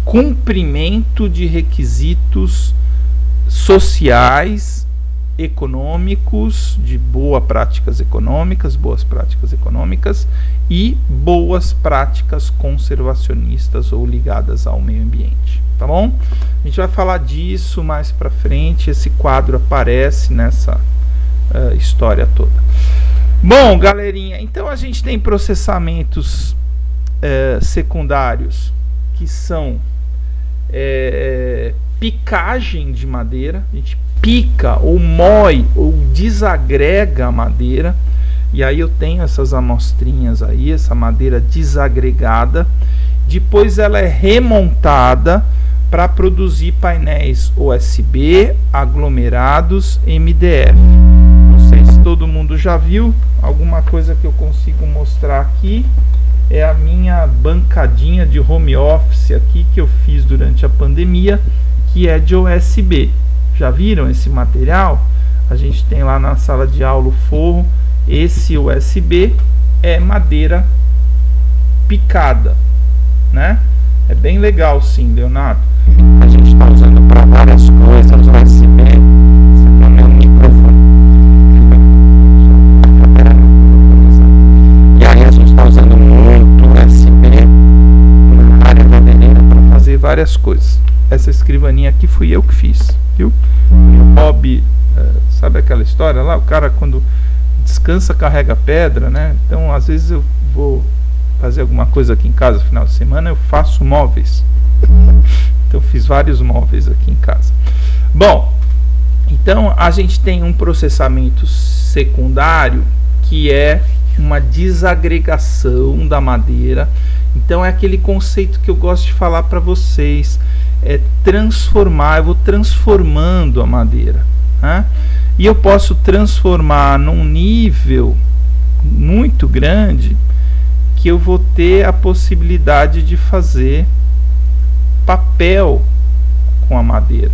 cumprimento de requisitos sociais, econômicos, de boas práticas econômicas e boas práticas conservacionistas ou ligadas ao meio ambiente, tá bom? A gente vai falar disso mais para frente. Esse quadro aparece nessa história toda. Bom, galerinha, então a gente tem processamentos secundários que são picagem de madeira. A gente pica ou moe ou desagrega a madeira, e aí eu tenho essas amostrinhas aí, essa madeira desagregada. Depois ela é remontada para produzir painéis OSB, aglomerados, MDF. Não sei se todo mundo já viu. Alguma coisa que eu consigo mostrar aqui é a minha bancadinha de home office aqui que eu fiz durante a pandemia, que é de OSB. Já viram esse material? A gente tem lá na sala de aula o forro. Esse USB é madeira picada, né? É bem legal, sim, Leonardo. A gente está usando para várias coisas USB. Esse aqui é o meu microfone. E aí a gente está usando muito USB na área madeireira para fazer várias coisas. Essa escrivaninha aqui fui eu que fiz, viu? O hobby, sabe aquela história lá? O cara, quando descansa, carrega pedra, né? Então, às vezes eu vou fazer alguma coisa aqui em casa no final de semana, eu faço móveis. Então, eu fiz vários móveis aqui em casa. Bom, então a gente tem um processamento secundário que é uma desagregação da madeira. Então, é aquele conceito que eu gosto de falar para vocês. É transformar, eu vou transformando a madeira, né? E eu posso transformar num nível muito grande que eu vou ter a possibilidade de fazer papel com a madeira.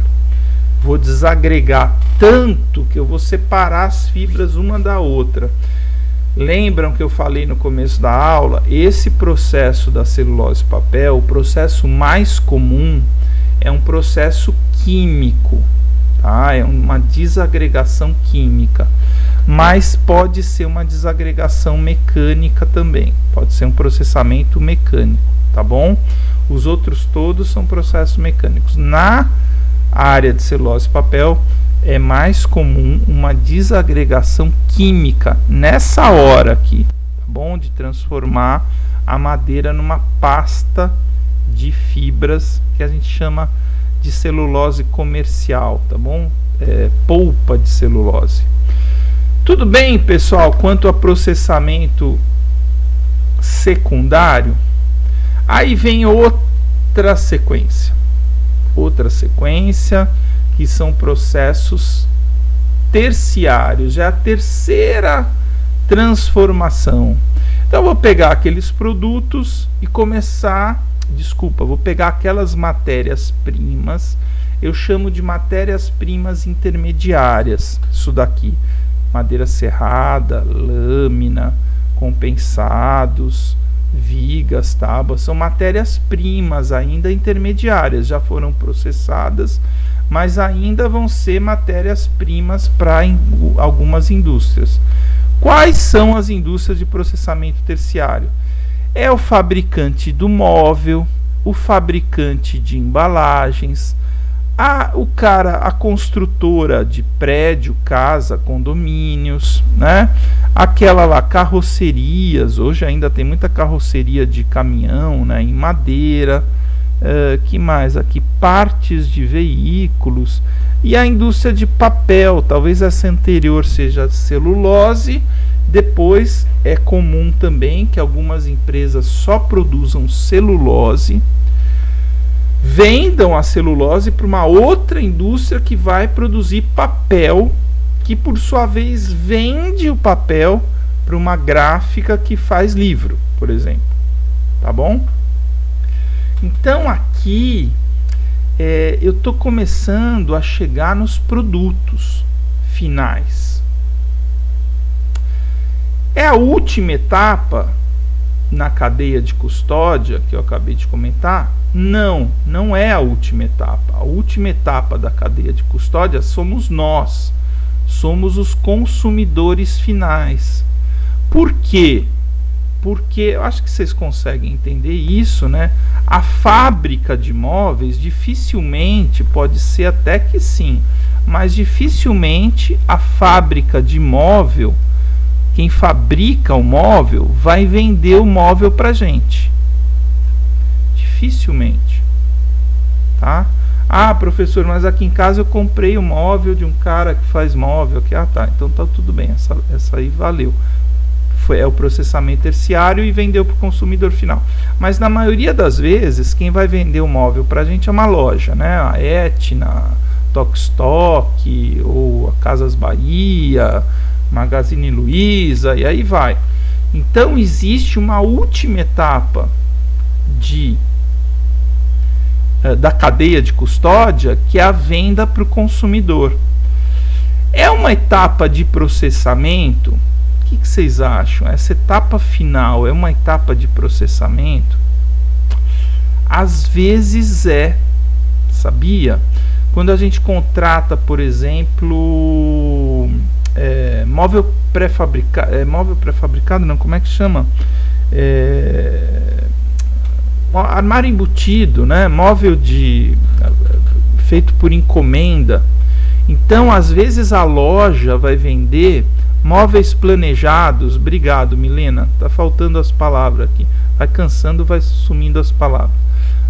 Vou desagregar tanto que eu vou separar as fibras uma da outra. Lembram que eu falei no começo da aula? Esse processo da celulose papel, o processo mais comum é um processo químico, tá? É uma desagregação química, mas pode ser uma desagregação mecânica também, pode ser um processamento mecânico, tá bom? Os outros todos são processos mecânicos. Na área de celulose papel é mais comum uma desagregação química nessa hora aqui, tá bom? De transformar a madeira numa pasta de fibras que a gente chama de celulose comercial, tá bom? Polpa de celulose. Tudo bem, pessoal, quanto a processamento secundário? Aí vem outra sequência. Que são processos terciários, já é a terceira transformação. Então eu vou pegar aqueles produtos e vou pegar aquelas matérias-primas, eu chamo de matérias-primas intermediárias, isso daqui, madeira serrada, lâmina, compensados, vigas, tábuas, são matérias-primas ainda intermediárias, já foram processadas, mas ainda vão ser matérias-primas para algumas indústrias. Quais são as indústrias de processamento terciário? É o fabricante do móvel, o fabricante de embalagens, a construtora de prédio, casa, condomínios, né? Aquela lá, carrocerias, hoje ainda tem muita carroceria de caminhão, né, em madeira, que mais aqui? Partes de veículos, e a indústria de papel, talvez essa anterior seja celulose, depois é comum também que algumas empresas só produzam celulose, vendam a celulose para uma outra indústria que vai produzir papel, que por sua vez vende o papel para uma gráfica que faz livro, por exemplo, tá bom? Então aqui eu estou começando a chegar nos produtos finais. É a última etapa na cadeia de custódia que eu acabei de comentar? Não é a última etapa. A última etapa da cadeia de custódia somos nós. Somos os consumidores finais. Por quê? Porque eu acho que vocês conseguem entender isso, né? A fábrica de móveis dificilmente, pode ser até que sim, mas dificilmente a fábrica de móvel, quem fabrica o móvel, vai vender o móvel para gente. Dificilmente, tá? Ah, professor, mas aqui em casa eu comprei o móvel de um cara que faz móvel. Que, tá, então tá tudo bem, essa aí valeu. É o processamento terciário e vendeu para o consumidor final. Mas na maioria das vezes, quem vai vender o móvel para a gente é uma loja, né? A Etna, Tokstok, ou a Casas Bahia, Magazine Luiza, e aí vai. Então existe uma última etapa da cadeia de custódia, que é a venda para o consumidor. É uma etapa de processamento. O que vocês acham? Essa etapa final é uma etapa de processamento? Às vezes sabia? Quando a gente contrata, por exemplo, móvel pré-fabricado, não, como é que chama? Armário embutido, né? Móvel feito por encomenda. Então, às vezes a loja vai vender móveis planejados. Obrigado, Milena. Tá faltando as palavras aqui. Vai cansando, vai sumindo as palavras.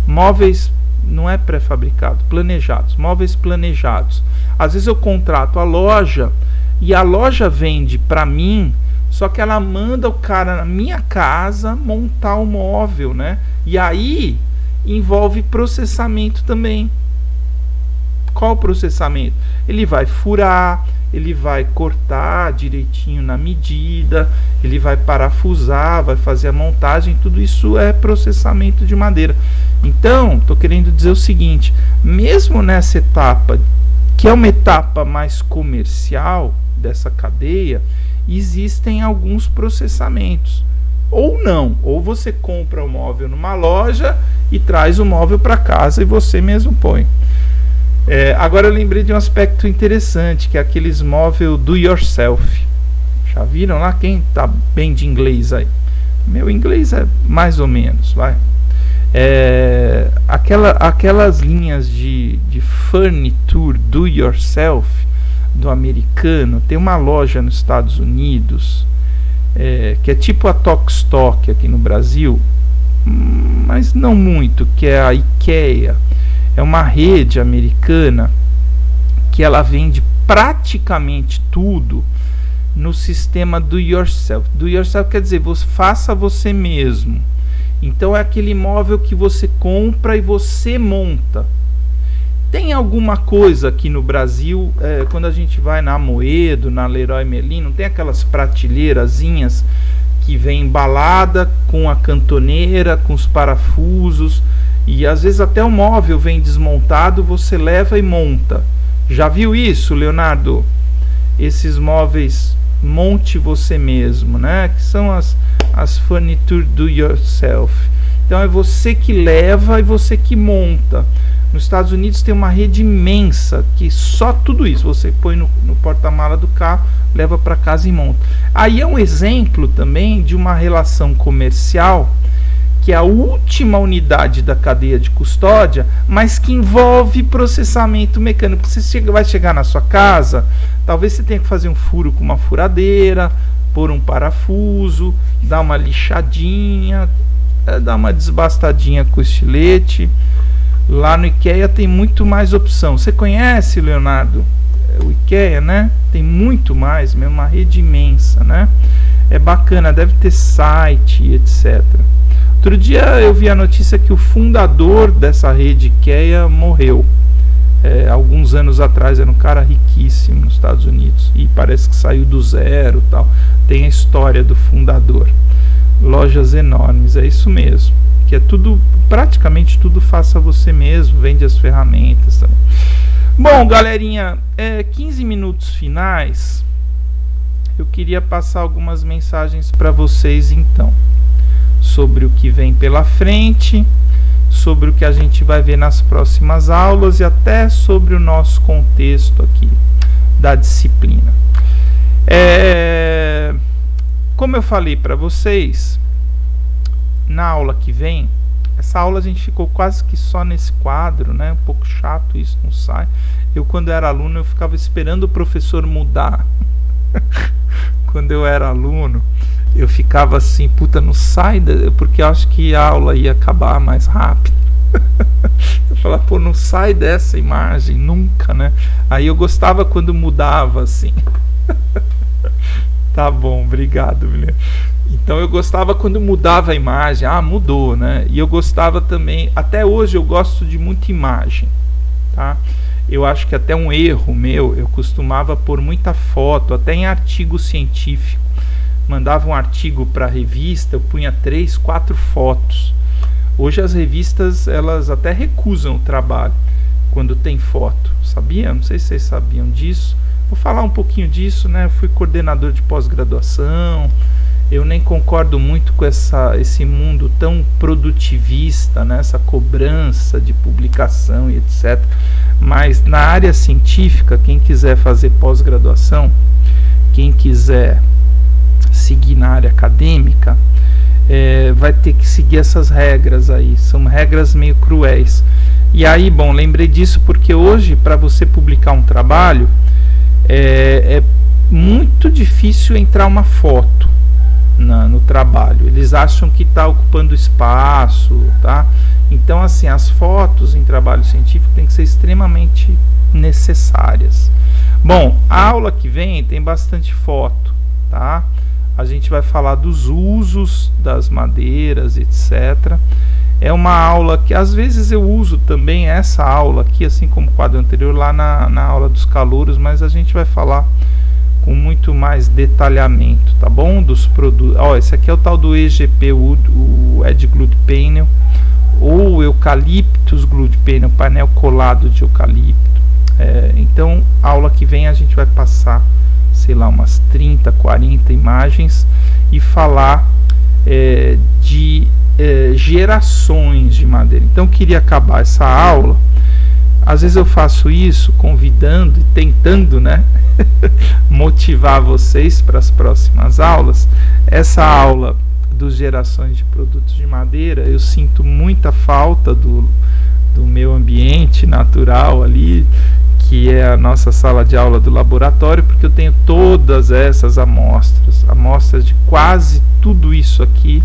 Móveis, não é pré-fabricado, planejados. Móveis planejados. Às vezes eu contrato a loja e a loja vende para mim, só que ela manda o cara na minha casa montar o móvel, né? E aí envolve processamento também. Qual o processamento? Ele vai furar, ele vai cortar direitinho na medida, ele vai parafusar, vai fazer a montagem, tudo isso é processamento de madeira. Então, estou querendo dizer o seguinte, mesmo nessa etapa, que é uma etapa mais comercial dessa cadeia, existem alguns processamentos. Ou não, ou você compra o móvel numa loja e traz o móvel para casa e você mesmo põe. Agora eu lembrei de um aspecto interessante, que é aqueles móveis do yourself. Já viram lá? Quem tá bem de inglês aí? Meu inglês é mais ou menos, vai. Aquelas linhas de furniture do yourself do americano, tem uma loja nos Estados Unidos que é tipo a Tok-Stock aqui no Brasil, mas não muito, que é a IKEA. É uma rede americana que ela vende praticamente tudo no sistema do yourself. Do yourself quer dizer, faça você mesmo. Então é aquele móvel que você compra e você monta. Tem alguma coisa aqui no Brasil, quando a gente vai na Amoedo, na Leroy Merlin, não tem aquelas prateleirazinhas que vem embalada com a cantoneira, com os parafusos, e às vezes até o móvel vem desmontado, você leva e monta. Já viu isso, Leonardo? Esses móveis monte você mesmo, né? Que são as furniture do yourself. Então é você que leva e você que monta. Nos Estados Unidos tem uma rede imensa que só tudo isso você põe no porta-mala do carro, leva para casa e monta. Aí é um exemplo também de uma relação comercial que é a última unidade da cadeia de custódia, mas que envolve processamento mecânico. Você vai chegar na sua casa, talvez você tenha que fazer um furo com uma furadeira, pôr um parafuso, dar uma lixadinha, dar uma desbastadinha com o estilete. Lá no IKEA tem muito mais opção. Você conhece, Leonardo? O IKEA, né? Tem muito mais, mesmo uma rede imensa, né? É bacana, deve ter site, etc. Outro dia eu vi a notícia que o fundador dessa rede IKEA morreu. Alguns anos atrás, era um cara riquíssimo nos Estados Unidos e parece que saiu do zero, tal. Tem a história do fundador. Lojas enormes, é isso mesmo, que é tudo, praticamente tudo faça você mesmo, vende as ferramentas também. Bom, galerinha, 15 minutos finais, eu queria passar algumas mensagens para vocês então, sobre o que vem pela frente, sobre o que a gente vai ver nas próximas aulas e até sobre o nosso contexto aqui da disciplina. Como eu falei para vocês, na aula que vem, essa aula a gente ficou quase que só nesse quadro, né? Um pouco chato isso, não sai. Eu, quando era aluno, eu ficava esperando o professor mudar. Quando eu era aluno, eu ficava assim, puta, não sai, porque eu acho que a aula ia acabar mais rápido. Eu falava, pô, não sai dessa imagem nunca, né? Aí eu gostava quando mudava assim. Tá bom, obrigado, William. Então eu gostava quando mudava a imagem. Mudou, né? E eu gostava também, até hoje eu gosto de muita imagem, tá? Eu acho que até um erro meu, eu costumava pôr muita foto, até em artigo científico. Mandava um artigo para a revista, eu punha 3, 4 fotos. Hoje as revistas, elas até recusam o trabalho quando tem foto, sabia? Não sei se vocês sabiam disso. Vou falar um pouquinho disso, né? Eu fui coordenador de pós-graduação. Eu nem concordo muito com esse mundo tão produtivista, né? Essa cobrança de publicação e etc. Mas na área científica, quem quiser fazer pós-graduação, quem quiser seguir na área acadêmica, vai ter que seguir essas regras aí. São regras meio cruéis. E aí, bom, lembrei disso porque hoje, para você publicar um trabalho, é muito difícil entrar uma foto no trabalho. Eles acham que está ocupando espaço, tá? Então, assim, as fotos em trabalho científico têm que ser extremamente necessárias. Bom, a aula que vem tem bastante foto, tá? A gente vai falar dos usos das madeiras, etc. é uma aula que às vezes eu uso também essa aula aqui, assim como o quadro anterior, lá na aula dos calouros, mas a gente vai falar com muito mais detalhamento, tá bom? Dos produtos. Ó, esse aqui é o tal do EGP Wood, o Edge Glued Panel, ou Eucalyptus Glued Panel, painel colado de eucalipto. Então, a aula que vem a gente vai passar, sei lá, umas 30, 40 imagens e falar de gerações de madeira. Então, eu queria acabar essa aula. Às vezes eu faço isso convidando e tentando, né, motivar vocês para as próximas aulas. Essa aula dos gerações de produtos de madeira, eu sinto muita falta do meu ambiente natural ali, que é a nossa sala de aula do laboratório, porque eu tenho todas essas amostras de quase tudo isso aqui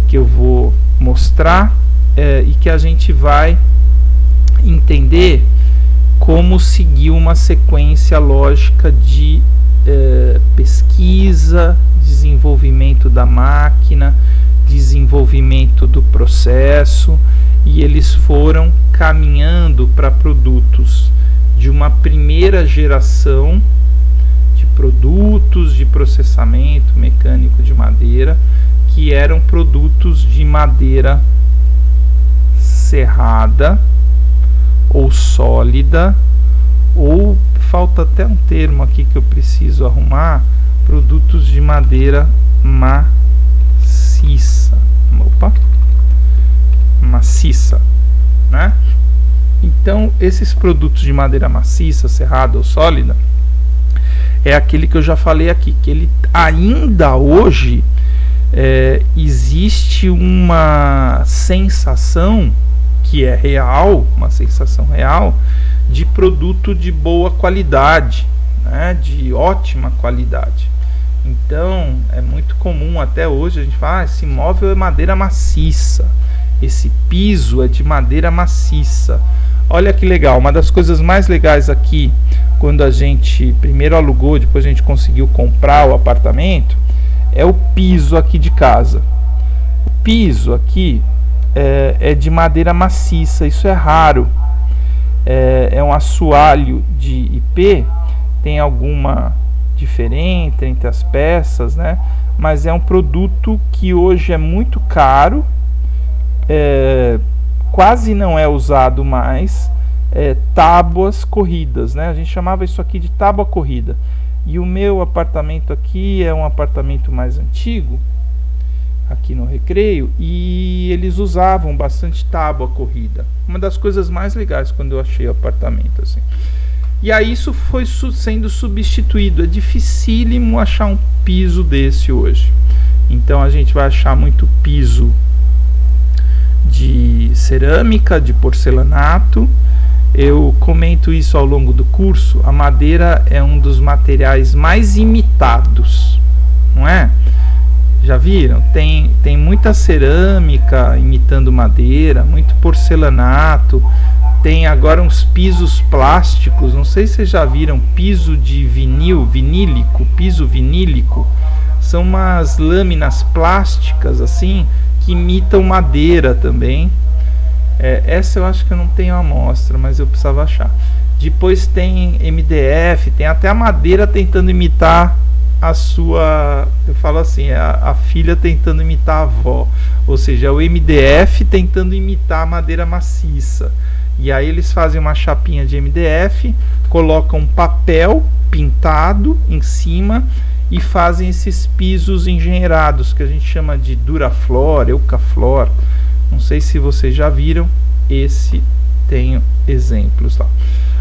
que eu vou mostrar, e que a gente vai entender como seguir uma sequência lógica de pesquisa, desenvolvimento da máquina, desenvolvimento do processo, e eles foram caminhando para produtos de uma primeira geração de produtos de processamento mecânico de madeira, que eram produtos de madeira serrada ou sólida, ou falta até um termo aqui que eu preciso arrumar, produtos de madeira maciça. Maciça, né? Então, esses produtos de madeira maciça, serrada ou sólida, é aquele que eu já falei aqui, que ele ainda hoje existe uma sensação que é real, uma sensação real de produto de boa qualidade, né, de ótima qualidade. Então é muito comum até hoje a gente falar, esse móvel é madeira maciça, esse piso é de madeira maciça. Olha que legal, uma das coisas mais legais aqui, quando a gente primeiro alugou, depois a gente conseguiu comprar o apartamento, é o piso aqui de casa. O piso aqui é de madeira maciça, isso é raro. É um assoalho de IP, tem alguma diferença entre as peças, né? Mas é um produto que hoje é muito caro, quase não é usado mais. Tábuas corridas, né? A gente chamava isso aqui de tábua corrida. E o meu apartamento aqui é um apartamento mais antigo, aqui no Recreio, e eles usavam bastante tábua corrida. Uma das coisas mais legais quando eu achei o apartamento, assim. E aí isso foi sendo substituído. É dificílimo achar um piso desse hoje. Então a gente vai achar muito piso de cerâmica, de porcelanato. Eu comento isso ao longo do curso. A madeira é um dos materiais mais imitados, não é? Já viram? Tem muita cerâmica imitando madeira, muito porcelanato. Tem agora uns pisos plásticos, não sei se vocês já viram, piso de piso vinílico. São umas lâminas plásticas assim, que imitam madeira também. Essa eu acho que eu não tenho amostra, mas eu precisava achar. Depois tem MDF, tem até a madeira tentando imitar a sua, eu falo assim, a filha tentando imitar a avó, ou seja, o MDF tentando imitar a madeira maciça. E aí eles fazem uma chapinha de MDF, colocam um papel pintado em cima e fazem esses pisos engenheirados, que a gente chama de Duraflor, Eucaflor. Não sei se vocês já viram, tenho exemplos lá.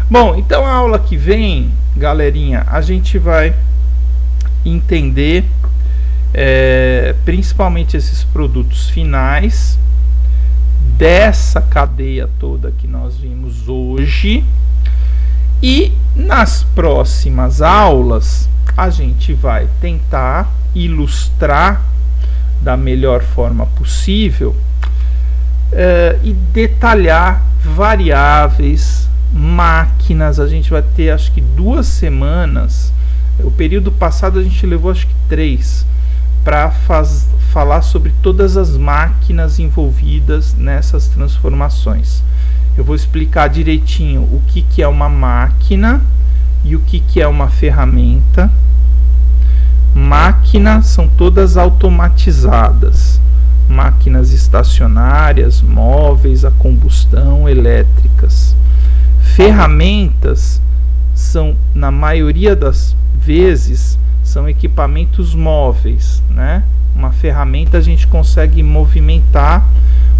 Bom, então a aula que vem, galerinha, a gente vai entender principalmente esses produtos finais dessa cadeia toda que nós vimos hoje, e nas próximas aulas a gente vai tentar ilustrar da melhor forma possível e detalhar variáveis, máquinas. A gente vai ter acho que 2 semanas. O período passado a gente levou acho que 3 para falar sobre todas as máquinas envolvidas nessas transformações. Eu vou explicar direitinho o que é uma máquina e o que é uma ferramenta. Máquinas são todas automatizadas, máquinas estacionárias, móveis a combustão, elétricas. Ferramentas são, na maioria das vezes, são equipamentos móveis, né? Uma ferramenta a gente consegue movimentar,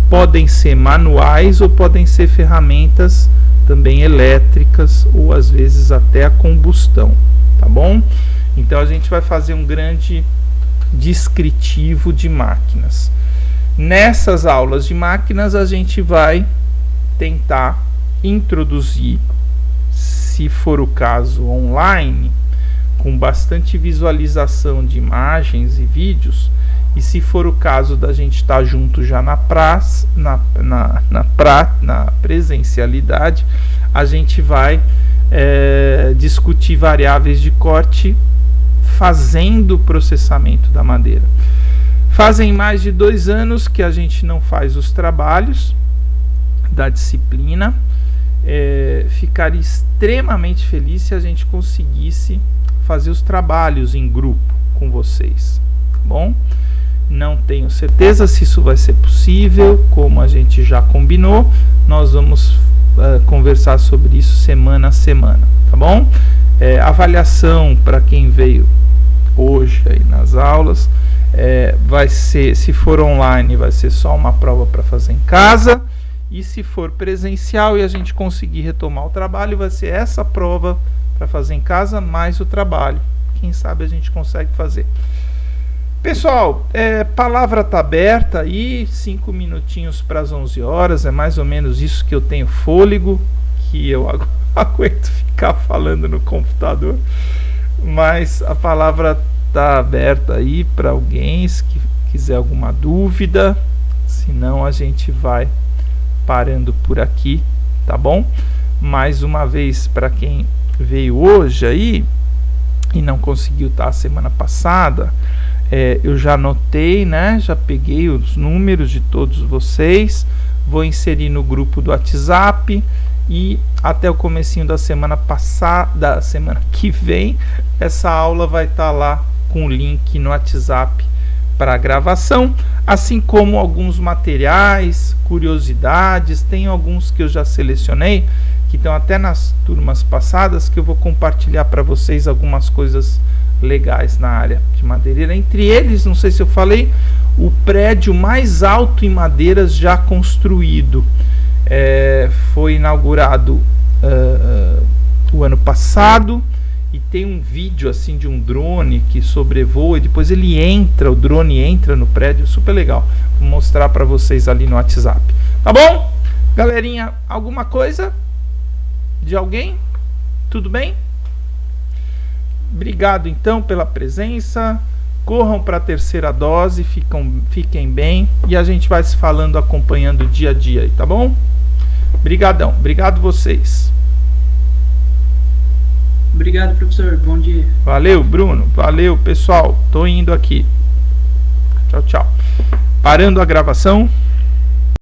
podem ser manuais ou podem ser ferramentas também elétricas ou às vezes até a combustão, tá bom? Então a gente vai fazer um grande descritivo de máquinas. Nessas aulas de máquinas a gente vai tentar introduzir, se for o caso online, com bastante visualização de imagens e vídeos, e se for o caso da gente estar junto já na presencialidade, a gente vai discutir variáveis de corte fazendo o processamento da madeira. Fazem mais de 2 anos que a gente não faz os trabalhos da disciplina. Ficaria extremamente feliz se a gente conseguisse fazer os trabalhos em grupo com vocês, tá bom? Não tenho certeza se isso vai ser possível, como a gente já combinou, nós vamos conversar sobre isso semana a semana, tá bom? Avaliação para quem veio hoje aí nas aulas, vai ser, se for online, vai ser só uma prova para fazer em casa, e se for presencial e a gente conseguir retomar o trabalho, vai ser essa prova para fazer em casa mais o trabalho. Quem sabe a gente consegue fazer. Pessoal, palavra tá aberta aí, 5 minutinhos para as 11 horas, é mais ou menos isso que eu tenho fôlego, que eu aguento ficar falando no computador, mas a palavra tá aberta aí para alguém, se quiser alguma dúvida, senão a gente vai parando por aqui, tá bom? Mais uma vez, para quem veio hoje aí e não conseguiu estar a semana passada, eu já anotei, né? Já peguei os números de todos vocês, vou inserir no grupo do WhatsApp e até o comecinho da semana passada, da semana que vem, essa aula vai estar lá com o link no WhatsApp para gravação, assim como alguns materiais, curiosidades, tem alguns que eu já selecionei, que estão até nas turmas passadas, que eu vou compartilhar para vocês algumas coisas legais na área de madeireira. Entre eles, não sei se eu falei, o prédio mais alto em madeiras já construído. Foi inaugurado o ano passado, e tem um vídeo assim de um drone que sobrevoa e depois o drone entra no prédio, super legal. Vou mostrar para vocês ali no WhatsApp. Tá bom? Galerinha, alguma coisa de alguém? Tudo bem? Obrigado então pela presença. Corram para a terceira dose, fiquem bem e a gente vai se falando, acompanhando dia a dia aí, tá bom? Obrigadão, obrigado vocês. Obrigado, professor. Bom dia. Valeu, Bruno. Valeu, pessoal. Tô indo aqui. Tchau, tchau. Parando a gravação.